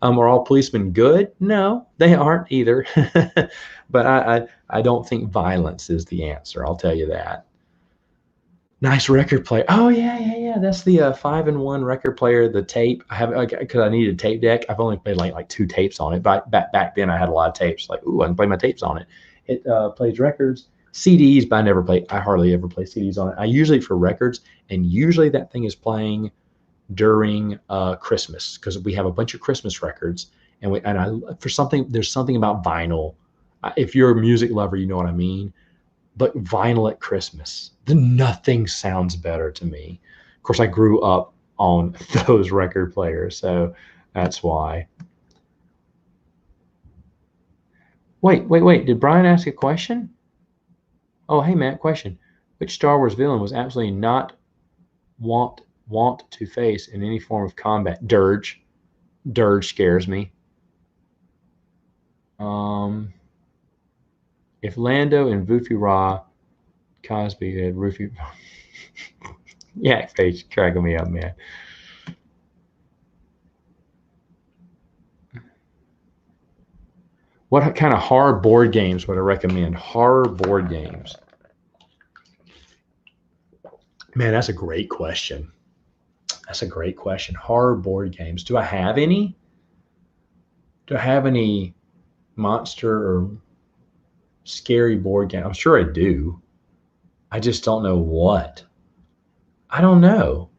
Are all policemen good? No, they aren't either. But I don't think violence is the answer. I'll tell you that. Nice record player. Oh yeah. That's the 5-in-1 record player. The tape. I have because I needed a tape deck. I've only played like 2 tapes on it. But back then I had a lot of tapes. Like, ooh, I can play my tapes on it. It plays records, CDs, but I hardly ever play CDs on it. I usually for records, and usually that thing is playing during Christmas because we have a bunch of Christmas records, there's something about vinyl. If you're a music lover, you know what I mean. But vinyl at Christmas, nothing sounds better to me. Of course, I grew up on those record players, so that's why. Wait. Did Brian ask a question? Oh, hey, Matt, question. Which Star Wars villain was absolutely not want to face in any form of combat? Dirge. Dirge scares me. If Lando and Vufi Ra Cosby had Rufy. Yeah, face cracking me up, man. What kind of horror board games would I recommend? Horror board games. Man, that's a great question. Horror board games. Do I have any? Do I have any monster or scary board game? I'm sure I do. I just don't know what. I don't know.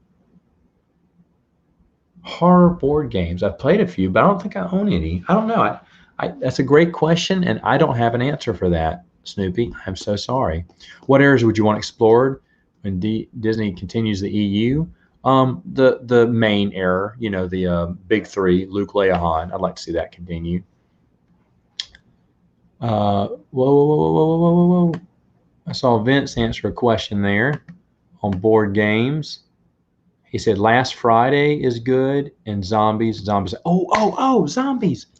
Horror board games. I've played a few, but I don't think I own any. I don't know. That's a great question, and I don't have an answer for that, Snoopy. I'm so sorry. What areas would you want explored when Disney continues the EU? The main era, the big 3, Luke, Leia, Han. I'd like to see that continue. Whoa. I saw Vince answer a question there on board games. He said last Friday is good and zombies. Zombies.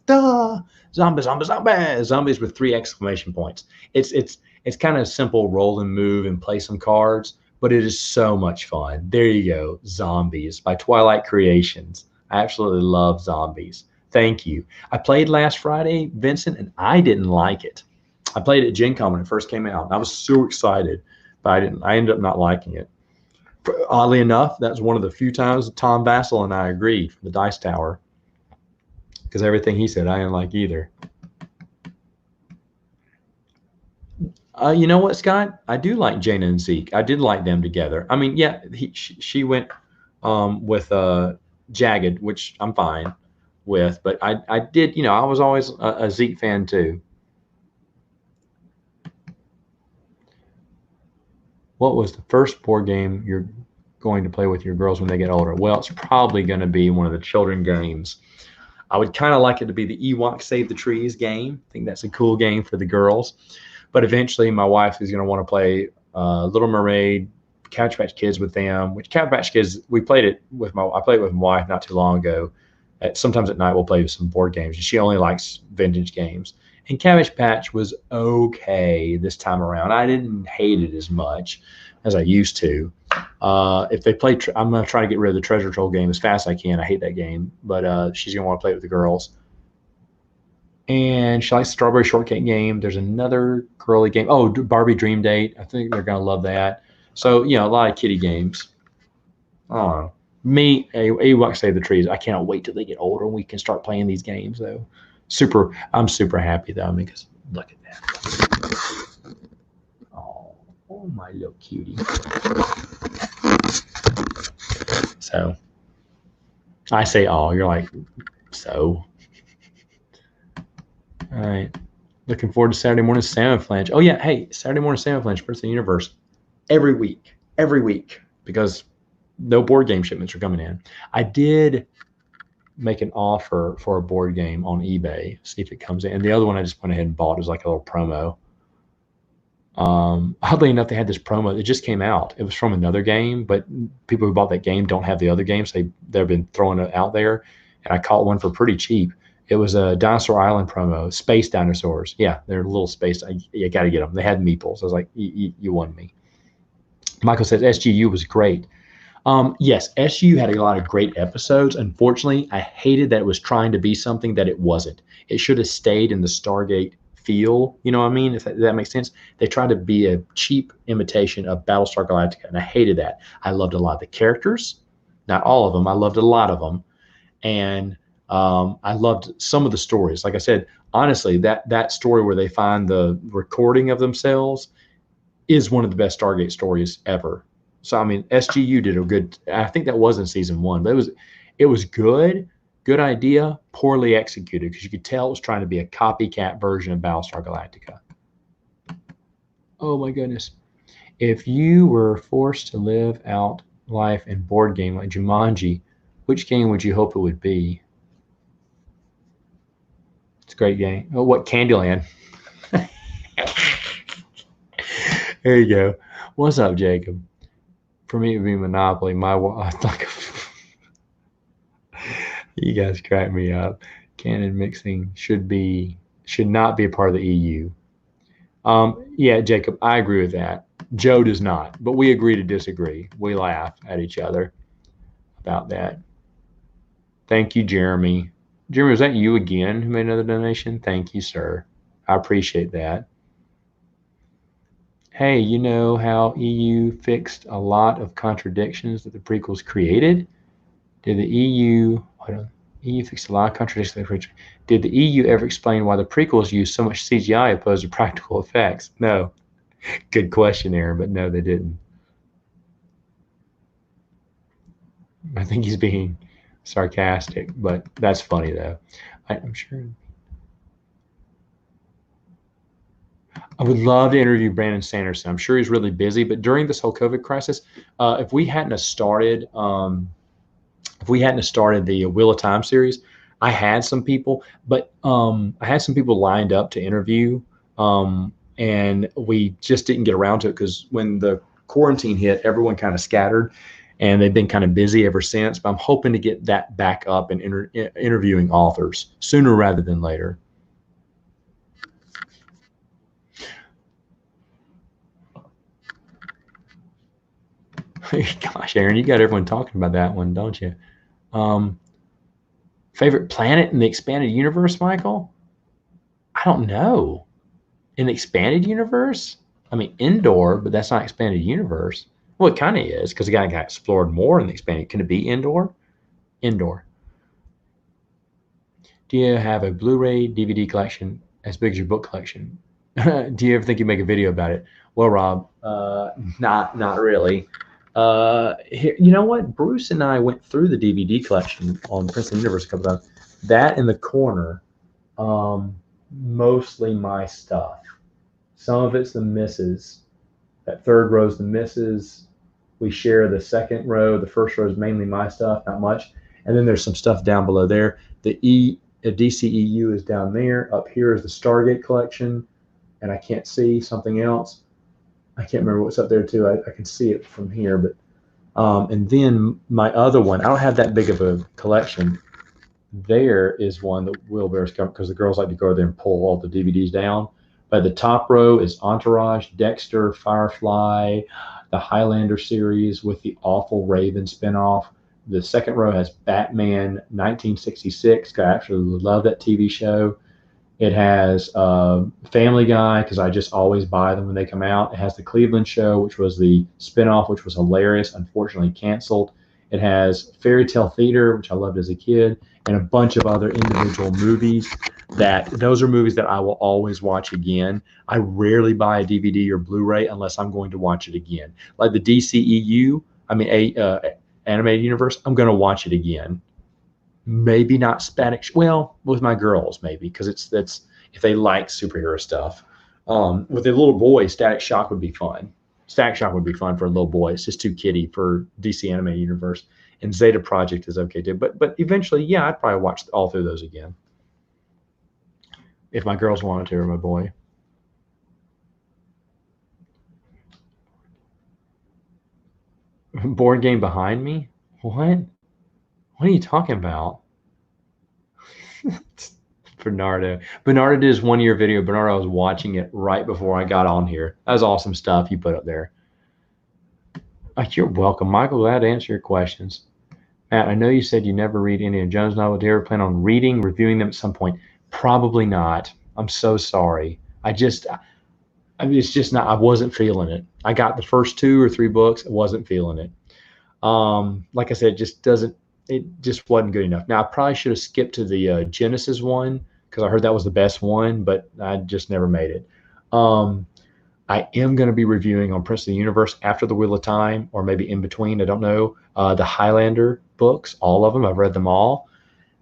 Duh. Zombies with 3 exclamation points. It's kind of simple roll and move and play some cards, but it is so much fun. There you go. Zombies by Twilight Creations. I absolutely love zombies. Thank you. I played last Friday, Vincent, and I didn't like it. I played it at Gen Con when it first came out. And I was so excited, but I ended up not liking it. Oddly enough, that's one of the few times Tom Vassell and I agreed from the Dice Tower, because everything he said I didn't like either. You know what, Scott? I do like Jaina and Zeke. I did like them together. I mean, yeah, she went with Jagged, which I'm fine with, but I did, I was always a Zeke fan too. What was the first board game you're going to play with your girls when they get older? Well, it's probably going to be one of the children games. I would kind of like it to be the Ewok Save the Trees game. I think that's a cool game for the girls. But eventually, my wife is going to want to play Little Mermaid, Couch Patch Kids with them. Which Couch Patch Kids, I played it with my wife not too long ago. Sometimes at night we'll play some board games. She only likes vintage games. And Cabbage Patch was okay this time around. I didn't hate it as much as I used to. If they play, I'm going to try to get rid of the Treasure Troll game as fast as I can. I hate that game, but she's going to want to play it with the girls. And she likes the Strawberry Shortcake game. There's another girly game. Oh, Barbie Dream Date. I think they're going to love that. So, a lot of kiddie games. I don't know. Me, Ewok Save the Trees. I cannot wait till they get older and we can start playing these games, though. I'm super happy, though, because look at that. Oh, my little cutie. So, I say, oh, you're like, so. All right. Looking forward to Saturday morning salmon flange. Oh, yeah. Hey, Saturday morning salmon flange, Prince of the Universe. Every week, because no board game shipments are coming in. I did make an offer for a board game on eBay, see if it comes in. And the other one I just went ahead and bought. It was like a little promo. Oddly enough, they had this promo. It just came out. It was from another game, but people who bought that game don't have the other games. They've been throwing it out there, and I caught one for pretty cheap. It was a Dinosaur Island promo, space dinosaurs. Yeah, they're little space. You got to get them. They had meeples. I was like, you won me. Michael says SGU was great. Yes, SGU had a lot of great episodes. Unfortunately, I hated that it was trying to be something that it wasn't. It should have stayed in the Stargate feel. You know what I mean? If that makes sense. They tried to be a cheap imitation of Battlestar Galactica, and I hated that. I loved a lot of the characters. Not all of them. I loved a lot of them. And I loved some of the stories. Like I said, honestly, that story where they find the recording of themselves is one of the best Stargate stories ever. So I mean, SGU did a good. I think that was in season 1, but it was good idea, poorly executed, because you could tell it was trying to be a copycat version of Battlestar Galactica. Oh my goodness! If you were forced to live out life in board game like Jumanji, which game would you hope it would be? It's a great game. Oh, what Candyland? There you go. What's up, Jacob? For me, it would be Monopoly. You guys crack me up. Canon mixing should not be a part of the EU. Yeah, Jacob, I agree with that. Joe does not, but we agree to disagree. We laugh at each other about that. Thank you, Jeremy. Jeremy, was that you again who made another donation? Thank you, sir. I appreciate that. Hey, you know how EU fixed a lot of contradictions that the prequels created? Did the EU fixed a lot of contradictions? Did the EU ever explain why the prequels used so much CGI opposed to practical effects? No. Good question, Aaron, but no, they didn't. I think he's being sarcastic, but that's funny, though. I'm sure. I would love to interview Brandon Sanderson. I'm sure he's really busy, but during this whole COVID crisis, if we hadn't have started the Wheel of Time series, I had some people, but I had some people lined up to interview, And we just didn't get around to it because when the quarantine hit, everyone kind of scattered, and they've been kind of busy ever since. But I'm hoping to get that back up and interviewing authors sooner rather than later. Gosh, Aaron, you got everyone talking about that one, don't you? Favorite planet in the expanded universe, Michael? I don't know. In the expanded universe? I mean, indoor, but that's not expanded universe. Well, it kind of is because the guy got explored more in the expanded. Can it be indoor? Indoor. Do you have a Blu-ray DVD collection as big as your book collection? Do you ever think you make a video about it? Well, Rob, not really. You know what? Bruce and I went through the DVD collection on Princeton Universe a couple times. That in the corner, mostly my stuff. Some of it's the misses. That third row is the misses. We share the second row. The first row is mainly my stuff, not much. And then there's some stuff down below there. The DCEU is down there. Up here is the Stargate collection. And I can't see something else. I can't remember what's up there too. I can see it from here, but and then my other one, I don't have that big of a collection. There is one that Wilbur's come because the girls like to go there and pull all the DVDs down. But the top row is Entourage, Dexter, Firefly, the Highlander series with the Awful Raven spinoff. The second row has Batman 1966. I absolutely love that TV show. It has Family Guy because I just always buy them when they come out. It has the Cleveland Show, which was the spinoff, which was hilarious, unfortunately canceled. It has Fairy Tale Theater, which I loved as a kid, and a bunch of other individual movies. Those are movies that I will always watch again. I rarely buy a DVD or Blu-ray unless I'm going to watch it again. Like the DCEU, animated universe, I'm going to watch it again. Maybe not Spanish. Well, with my girls, maybe because that's if they like superhero stuff. With a little boy, Static Shock would be fun. Static Shock would be fun for a little boy. It's just too kiddie for DC Animated Universe. And Zeta Project is okay too. But eventually, yeah, I'd probably watch all through those again if my girls wanted to or my boy. Board game behind me? What? What are you talking about? Bernardo did his 1 year video. Bernardo was watching it right before I got on here. That was awesome stuff you put up there. You're welcome, Michael. Glad to answer your questions. Matt, I know you said you never read Indiana Jones novels. Do you ever plan on reviewing them at some point? Probably not. I'm so sorry. It's just not. I wasn't feeling it. I got the first 2 or 3 books. I wasn't feeling it. Like I said, it just wasn't good enough. Now I probably should have skipped to the Genesis one because I heard that was the best one, but I just never made it. I am going to be reviewing on Prince of the Universe after the Wheel of Time, or maybe in between. I don't know. The Highlander books, all of them. I've read them all,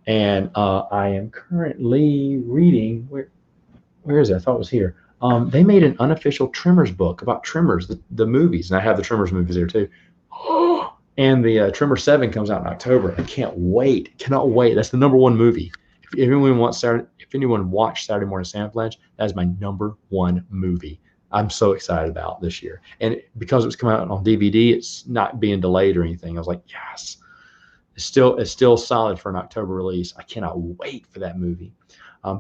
and I am currently reading. Where is it? I thought it was here. They made an unofficial Tremors book about Tremors, the movies, and I have the Tremors movies there too. And the Tremor 7 comes out in October. I can't wait. Cannot wait. That's the #1 movie. If anyone watched Saturday Morning Santa Flange, that is my #1 movie. I'm so excited about this year. And because it was coming out on DVD, it's not being delayed or anything. I was like, yes. It's still solid for an October release. I cannot wait for that movie.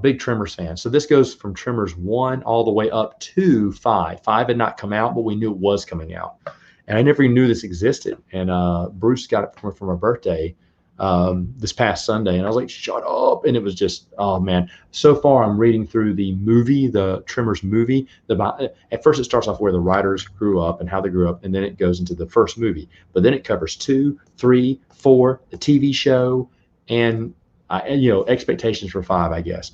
Big Tremors fan. So this goes from Tremors 1 all the way up to 5. 5 had not come out, but we knew it was coming out. And I never even knew this existed. And Bruce got it for my birthday this past Sunday. And I was like, shut up. And it was just, oh, man. So far, I'm reading through the movie, the Tremors movie. At first, it starts off where the writers grew up and how they grew up. And then it goes into the first movie. But then it covers 2, 3, 4, the TV show, and, expectations for 5, I guess.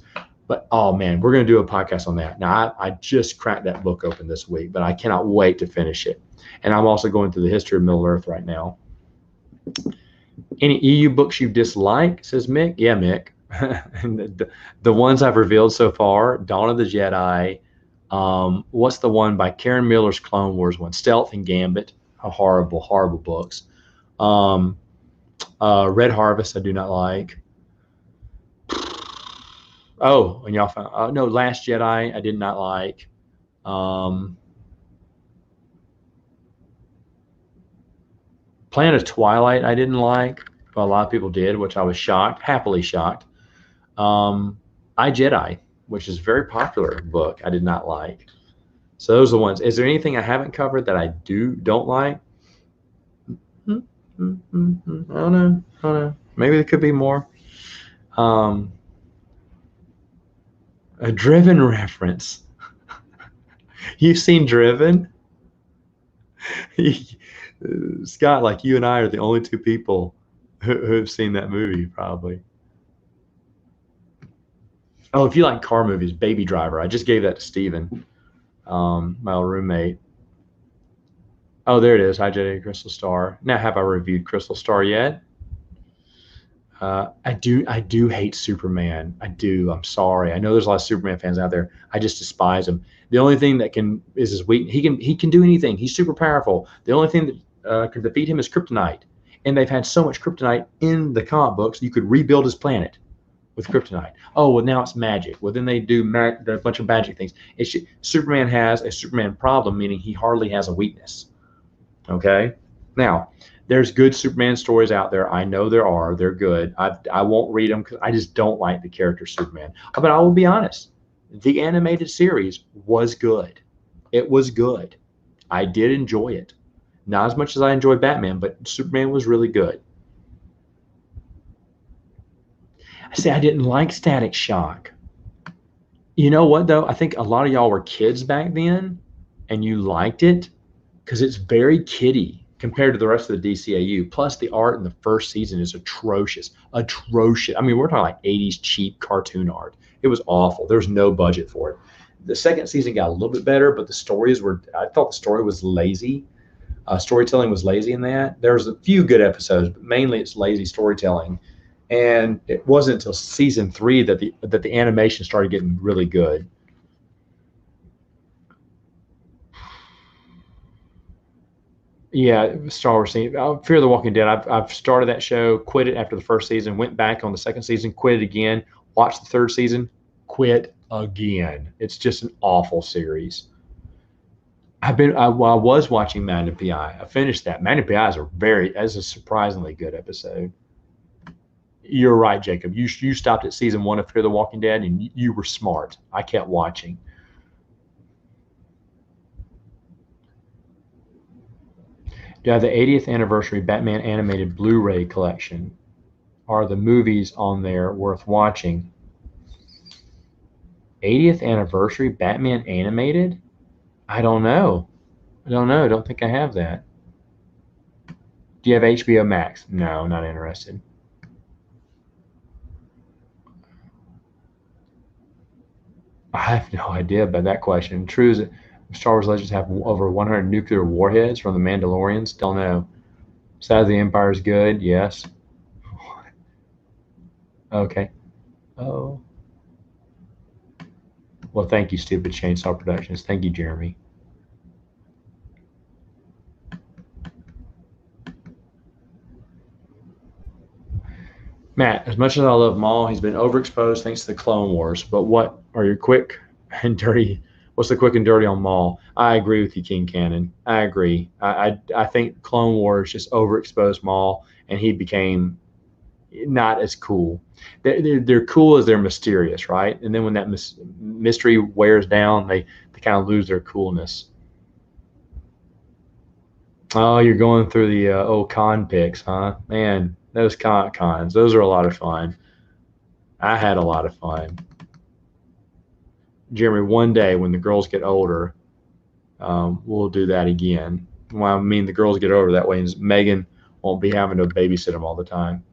But, oh, man, we're going to do a podcast on that. Now, I just cracked that book open this week, but I cannot wait to finish it. And I'm also going through the history of Middle-earth right now. Any EU books you dislike, says Mick? Yeah, Mick. the ones I've revealed so far, Dawn of the Jedi. What's the one by Karen Miller's Clone Wars one? Stealth and Gambit. Horrible, horrible books. Red Harvest, I do not like. Oh, and y'all found no, Last Jedi I did not like. Um, Planet of Twilight I didn't like. Well, a lot of people did, which I was shocked, happily shocked. Um, I Jedi, which is a very popular book, I did not like. So those are the ones. Is there anything I haven't covered that I don't like? I don't know. I don't know. Maybe there could be more. Um, a Driven reference. You've seen Driven? Scott, like you and I are the only two people who've seen that movie, probably. Oh, if you like car movies, Baby Driver. I just gave that to Steven, my old roommate. Oh, there it is. Hi, Jedi Crystal Star. Now, have I reviewed Crystal Star yet? I do hate Superman. I do. I'm sorry. I know there's a lot of Superman fans out there. I just despise him. The only thing that can is his weak. He can do anything. He's super powerful. The only thing that can defeat him is kryptonite. And they've had so much kryptonite in the comic books, you could rebuild his planet with kryptonite. Oh, well, now it's magic. Well, then they do a bunch of magic things. Superman has a Superman problem, meaning he hardly has a weakness. Okay. Now, there's good Superman stories out there. I know there are. They're good. I won't read them because I just don't like the character Superman. But I will be honest. The animated series was good. It was good. I did enjoy it. Not as much as I enjoyed Batman, but Superman was really good. I say I didn't like Static Shock. You know what, though? I think a lot of y'all were kids back then and you liked it because it's very kiddie compared to the rest of the DCAU. Plus, the art in the first season is atrocious. Atrocious. I mean, we're talking like 80s cheap cartoon art. It was awful. There was no budget for it. The second season got a little bit better, but I thought the story was lazy. Storytelling was lazy in that. There's a few good episodes, but mainly it's lazy storytelling. And it wasn't until season three that the animation started getting really good. Yeah, Star Wars scene. Fear the Walking Dead. I've started that show, quit it after the first season, went back on the second season, quit it again, watched the third season, quit again. It's just an awful series. I was watching Magnum PI. I finished that. Magnum PI is a surprisingly good episode. You're right, Jacob. You stopped at season one of Fear the Walking Dead, and you were smart. I kept watching. Yeah, the 80th anniversary Batman animated Blu-ray collection. Are the movies on there worth watching? 80th anniversary Batman animated? I don't know. I don't know. I don't think I have that. Do you have HBO Max? No, not interested. I have no idea about that question. True is that Star Wars Legends have over 100 nuclear warheads from the Mandalorians? Don't know. Side of the Empire is good. Yes. Okay. Oh. Well, thank you, Stupid Chainsaw Productions. Thank you, Jeremy. Matt, as much as I love Maul, he's been overexposed thanks to the Clone Wars. But what are your quick and dirty? What's the quick and dirty on Maul? I agree with you, King Cannon. I agree. I think Clone Wars just overexposed Maul, and he became not as cool. They're cool as they're mysterious, right? And then when that mystery wears down, they kind of lose their coolness. Oh, you're going through the old con picks, huh? Man, those cons, those are a lot of fun. I had a lot of fun. Jeremy, one day when the girls get older, we'll do that again. Well, I mean, the girls get over that way, and Megan won't be having to babysit them all the time.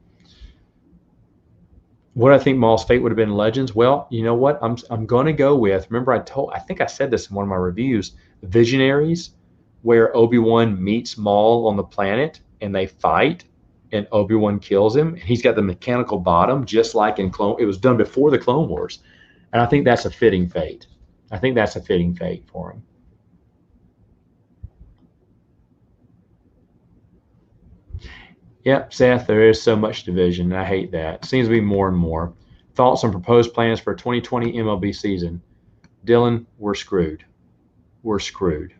What I think Maul's fate would have been Legends. Well, you know what? I'm going to go with. Remember, I think I said this in one of my reviews. Visionaries, where Obi-Wan meets Maul on the planet and they fight, and Obi-Wan kills him, and he's got the mechanical bottom, just like in Clone. It was done before the Clone Wars, and I think that's a fitting fate. I think that's a fitting fate for him. Yep, Seth, there is so much division. I hate that. Seems to be more and more. Thoughts on proposed plans for a 2020 MLB season? Dylan, we're screwed. We're screwed.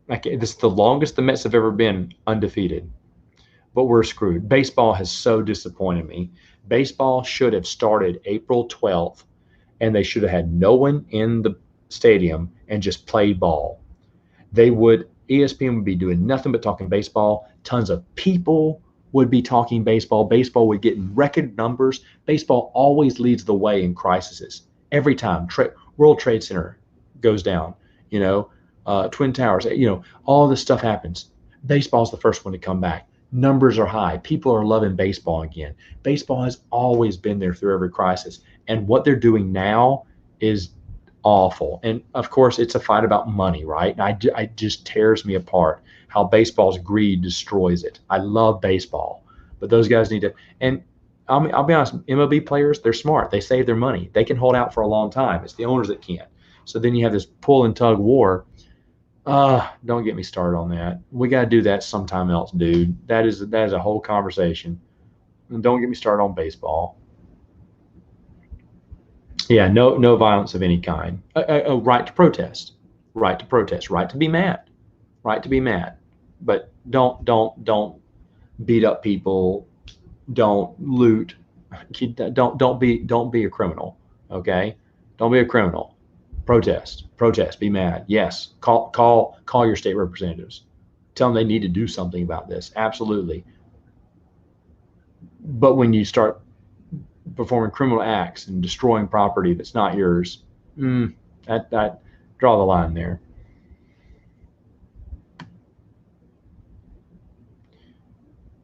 This is the longest the Mets have ever been undefeated, but we're screwed. Baseball has so disappointed me. Baseball should have started April 12th, and they should have had no one in the stadium and just played ball. ESPN would be doing nothing but talking baseball. Tons of people would be talking baseball. Baseball would get in record numbers. Baseball always leads the way in crises. Every time World Trade Center goes down, Twin Towers, all this stuff happens. Baseball's the first one to come back. Numbers are high. People are loving baseball again. Baseball has always been there through every crisis. And what they're doing now is awful. And of course, it's a fight about money, right? And it just tears me apart how baseball's greed destroys it. I love baseball, but those guys need to. And I'll be honest, MLB players, they're smart. They save their money. They can hold out for a long time. It's the owners that can't. So then you have this pull and tug war. Don't get me started on that. We got to do that sometime else, dude. That is a whole conversation. And don't get me started on baseball. Yeah, no violence of any kind. A right to protest, right to be mad, but don't beat up people, don't loot, don't be a criminal. Okay, don't be a criminal. Protest, be mad. Yes, call your state representatives. Tell them they need to do something about this. Absolutely. But when you start performing criminal acts and destroying property that's not yours, that draw the line there.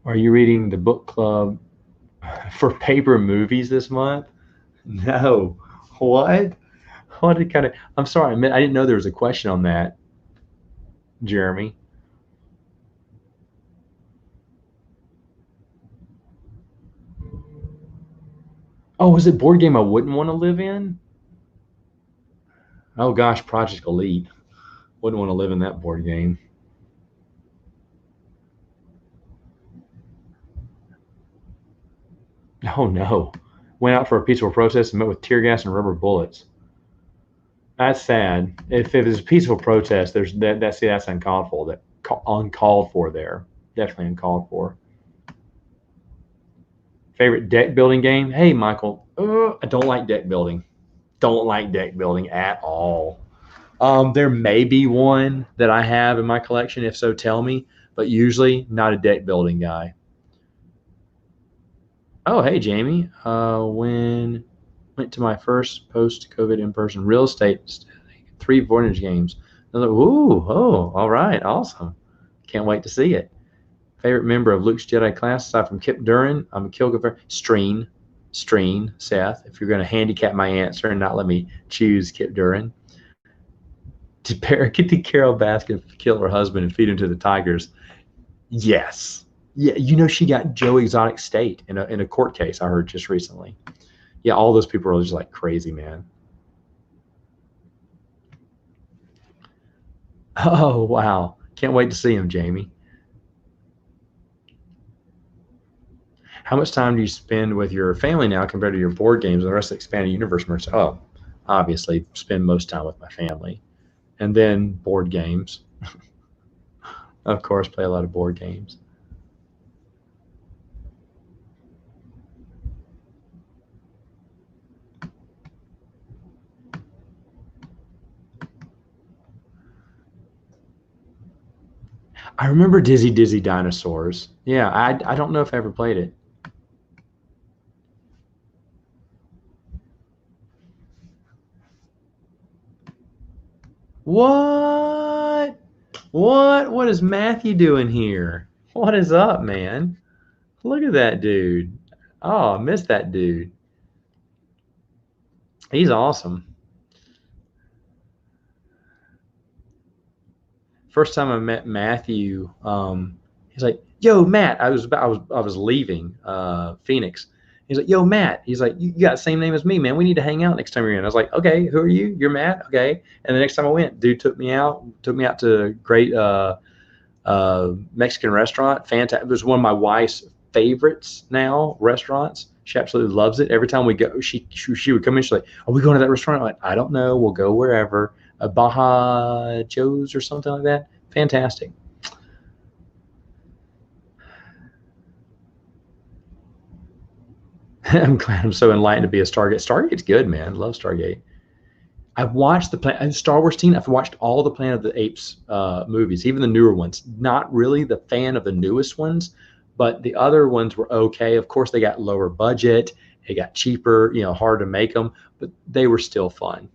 Are you reading the book club for paper movies this month? No. What kind of? I'm sorry, I didn't know there was a question on that, Jeremy. Oh, was it board game I wouldn't want to live in? Oh gosh, Project Elite. Wouldn't want to live in that board game. Oh no. Went out for a peaceful protest and met with tear gas and rubber bullets. That's sad. If it was a peaceful protest, that's uncalled for. Uncalled for there. Definitely uncalled for. Favorite deck building game? Hey, Michael, I don't like deck building. Don't like deck building at all. There may be one that I have in my collection. If so, tell me. But usually not a deck building guy. Oh, hey, Jamie. Went to my first post-COVID in-person real estate, 3 Voyage games. I was like, all right, awesome. Can't wait to see it. Favorite member of Luke's Jedi class, aside from Kip Duran, I'm a Kilgore. Streen, Seth, if you're going to handicap my answer and not let me choose Kip Duran. Did Barrett get the Carol Baskin kill her husband and feed him to the tigers? Yes. Yeah, she got Joe Exotic State in a court case I heard just recently. Yeah, all those people are just like crazy, man. Oh, wow. Can't wait to see him, Jamie. How much time do you spend with your family now compared to your board games and the rest of the expanded universe merch? Oh, obviously spend most time with my family. And then board games. Of course, play a lot of board games. I remember Dizzy Dinosaurs. Yeah, I don't know if I ever played it. What is Matthew doing here? What is up, man? Look at that dude. Oh, I missed that dude. He's awesome. First time I met Matthew, he's like, "Yo, Matt." I was leaving Phoenix. He's like, "Yo, Matt." He's like, "You got the same name as me, man. We need to hang out next time you're in." I was like, "Okay, who are you? You're Matt, okay." And the next time I went, dude took me out to a great Mexican restaurant. Fantastic. It was one of my wife's favorites now restaurants. She absolutely loves it. Every time we go, she would come in. She's like, "Are we going to that restaurant?" I'm like, I don't know. We'll go wherever. Baja Joe's or something like that. Fantastic. I'm glad I'm so enlightened to be a Stargate. Stargate's good, man. Love Stargate. I've watched the Star Wars team. I've watched all the Planet of the Apes movies, even the newer ones. Not really the fan of the newest ones, but the other ones were okay. Of course, they got lower budget. They got cheaper, hard to make them, but they were still fun.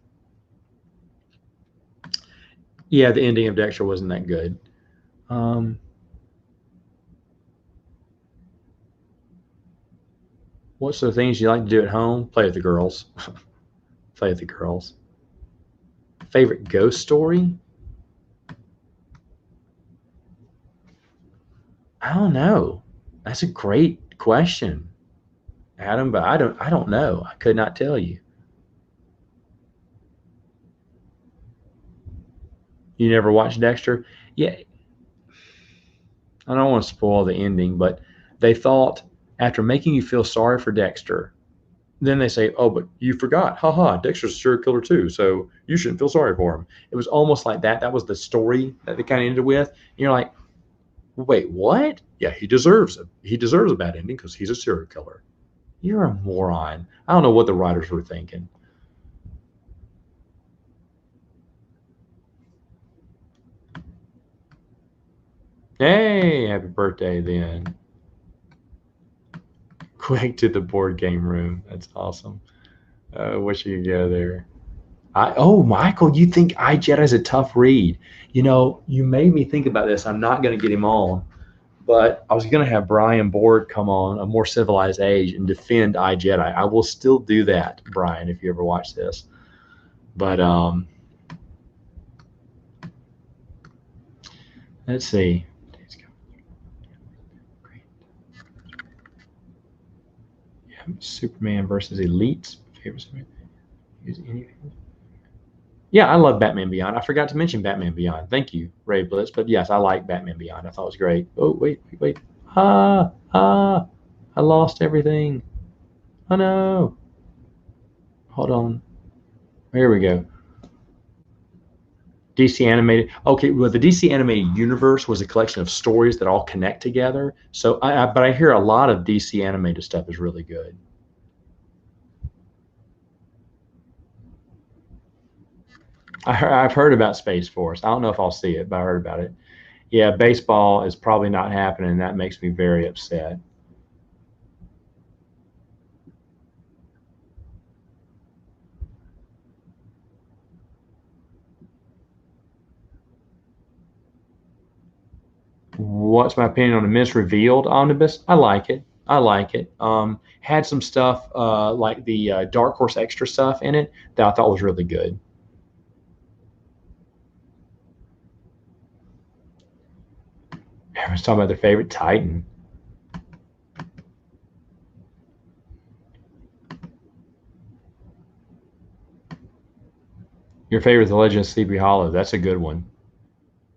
Yeah, the ending of Dexter wasn't that good. What's the things you like to do at home? Play with the girls. Play with the girls. Favorite ghost story? I don't know. That's a great question, Adam, but I don't know. I could not tell you. You never watched Dexter? Yeah, I don't want to spoil the ending, but they thought after making you feel sorry for Dexter, then they say, "Oh, but you forgot. Ha ha, Dexter's a serial killer too, so you shouldn't feel sorry for him." It was almost like that. That was the story that they kind of ended with. And you're like, "Wait, what? Yeah, he deserves a bad ending because he's a serial killer." You're a moron. I don't know what the writers were thinking. Hey, happy birthday then. Quick to the board game room. That's awesome. Wish you could go there. Michael, you think I Jedi is a tough read? You made me think about this. I'm not going to get him on, but I was going to have Brian Board come on, A More Civilized Age, and defend I Jedi. I will still do that, Brian, if you ever watch this. But let's see. Yeah, Superman versus Elites. Favorite Superman? Yeah, I love Batman Beyond. I forgot to mention Batman Beyond. Thank you, Ray Blitz. But yes, I like Batman Beyond. I thought it was great. Oh, wait, wait, wait. Ah, I lost everything. Oh no. Hold on. Here we go. DC animated. Okay, well, the DC animated universe was a collection of stories that all connect together. So, but I hear a lot of DC animated stuff is really good. I've heard about Space Force. I don't know if I'll see it, but I heard about it. Yeah, baseball is probably not happening. That makes me very upset. What's my opinion on the Misrevealed omnibus? I like it. I like it. Had some stuff like the Dark Horse extra stuff in it that I thought was really good. Everyone's talking about their favorite Titan. Your favorite The Legend of Sleepy Hollow. That's a good one.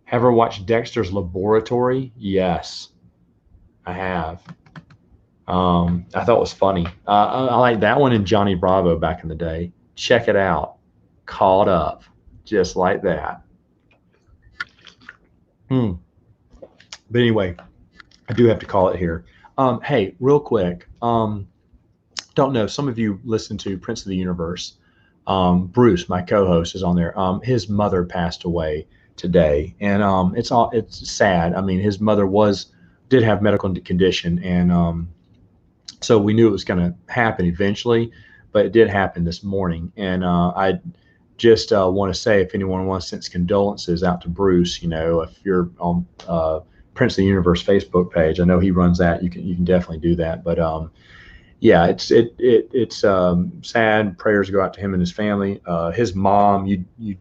Ever watched Dexter's Laboratory? Yes, I have. I thought it was funny. I like that one and Johnny Bravo back in the day. Check it out. Caught up, just like that. Hmm. But anyway, I do have to call it here. Hey, real quick. Don't know. Some of you listen to Prince of the Universe. Bruce, my co-host, is on there. His mother passed away today, and it's sad. I mean, his mother did have medical condition, and so we knew it was going to happen eventually, but it did happen this morning. And I just want to say, if anyone wants to send condolences out to Bruce, if you're on Prince of the Universe Facebook page, I know he runs that. You can definitely do that. But yeah, it's sad. Prayers go out to him and his family. His mom, you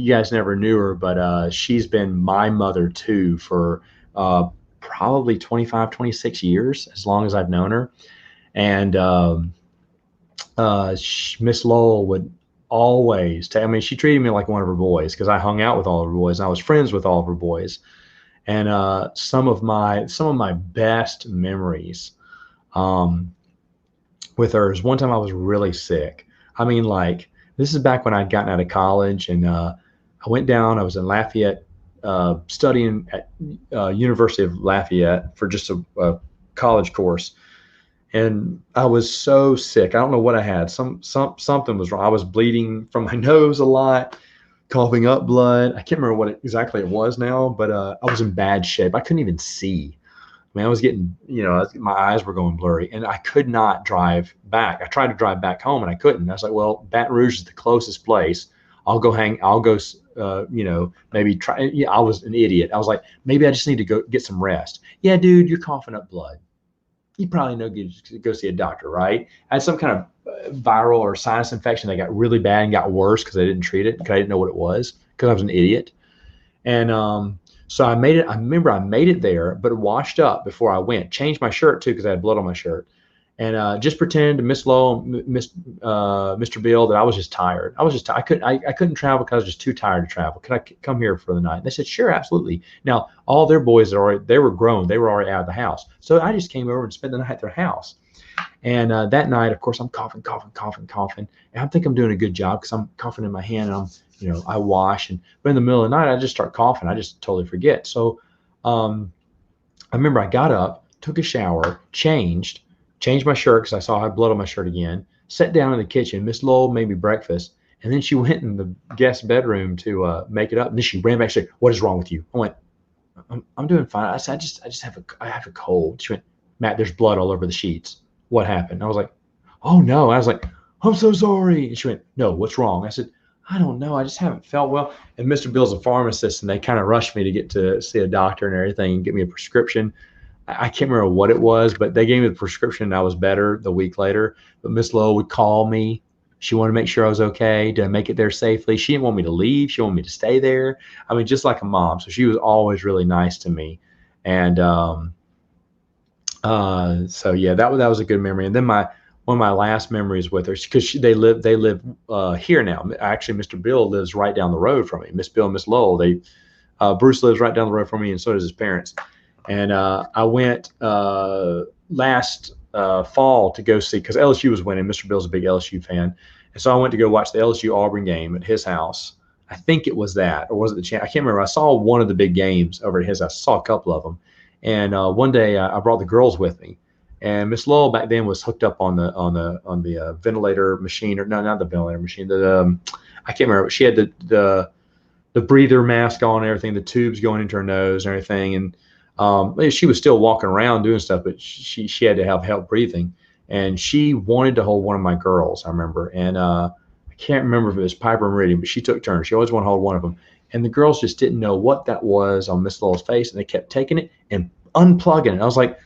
guys never knew her, but she's been my mother too for probably 25, 26 years, as long as I've known her. And Miss Lowell would always I mean, she treated me like one of her boys because I hung out with all of her boys and I was friends with all of her boys. And some of my best memories. Um, with hers. One time I was really sick. I mean, like, this is back when I'd gotten out of college, and I went down. I was in Lafayette, studying at University of Lafayette for just a college course, and I was so sick. I don't know what I had. Something was wrong. I was bleeding from my nose a lot, coughing up blood. I can't remember what exactly it was now, but I was in bad shape. I couldn't even see. I mean, I was getting, my eyes were going blurry, and I could not drive back. I tried to drive back home, and I couldn't. I was like, well, Baton Rouge is the closest place. I'll go, maybe try. Yeah, I was an idiot. I was like, maybe I just need to go get some rest. Yeah, dude, you're coughing up blood. You probably know, go see a doctor, right? I had some kind of viral or sinus infection that got really bad and got worse because I didn't treat it, because I didn't know what it was, because I was an idiot. And so I made it. I remember I made it there, but washed up before I went. Changed my shirt too because I had blood on my shirt, and just pretended to Miss Lowell, Mr. Bill, that I was just tired. I couldn't travel because I was just too tired to travel. Could I come here for the night? And they said, sure, absolutely. Now all their boys they were grown. They were already out of the house, so I just came over and spent the night at their house. And that night, of course, I'm coughing, and I think I'm doing a good job because I'm coughing in my hand, and I wash, but in the middle of the night, I just start coughing. I just totally forget. So I remember I got up, took a shower, changed my shirt because I saw I had blood on my shirt again, sat down in the kitchen. Miss Lowell made me breakfast, and then she went in the guest bedroom to make it up. And then she ran back and said, what is wrong with you? I went, I'm doing fine. I said, I have a cold. She went, Matt, there's blood all over the sheets. What happened? I was like, oh no. I was like, I'm so sorry. And she went, no, what's wrong? I said, I don't know. I just haven't felt well. And Mr. Bill's a pharmacist, and they kind of rushed me to get to see a doctor and everything and get me a prescription. I can't remember what it was, but they gave me the prescription and I was better the week later. But Miss Lowell would call me. She wanted to make sure I was okay. Did I make it there safely? She didn't want me to leave. She wanted me to stay there. I mean, just like a mom. So she was always really nice to me. And so yeah, that was a good memory. And then one of my last memories with her, because they live here now. Actually, Mr. Bill lives right down the road from me. Miss Bill and Miss Lowell, Bruce lives right down the road from me, and so does his parents. And I went last fall to go see, because LSU was winning. Mr. Bill's a big LSU fan, and so I went to go watch the LSU Auburn game at his house. I think it was that, or was it the champ? I can't remember. I saw one of the big games over at his house. I saw a couple of them. And one day I brought the girls with me, and Miss Lowell back then was hooked up on the ventilator machine, or no, not the ventilator machine. I can't remember. She had the breather mask on and everything, the tubes going into her nose and everything, and she was still walking around doing stuff, but she had to have help breathing, and she wanted to hold one of my girls. I remember, and I can't remember if it was Piper or Meridian, but she took turns. She always wanted to hold one of them. And the girls just didn't know what that was on Miss Lowell's face, and they kept taking it and unplugging it. I was like,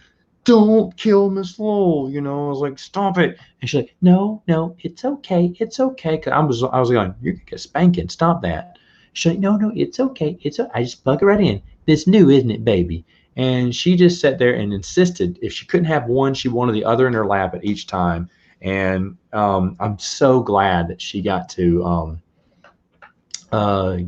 don't kill Miss Lowell, I was like, stop it. And she's like, no, it's okay. It's okay. Cause I was going, you're going to get spanking. Stop that. She's like, no, it's okay. I just plug it right in. It's new, isn't it, baby? And she just sat there and insisted if she couldn't have one, she wanted the other in her lap at each time. And I'm so glad that she got to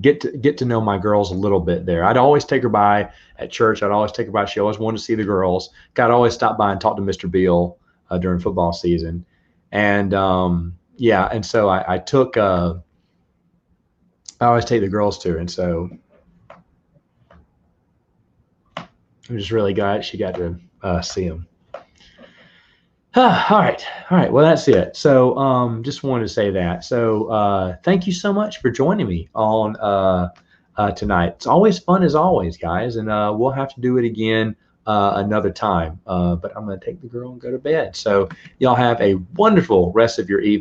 get to know my girls a little bit there. I'd always take her by at church. I'd always take her by. She always wanted to see the girls. I'd always stop by and talk to Mr. Beal during football season. And and so I always take the girls to her. And so I'm just really glad she got to see them. All right. Well, that's it. So just wanted to say that. So thank you so much for joining me on tonight. It's always fun as always, guys, and we'll have to do it again another time. But I'm going to take the girl and go to bed. So y'all have a wonderful rest of your evening.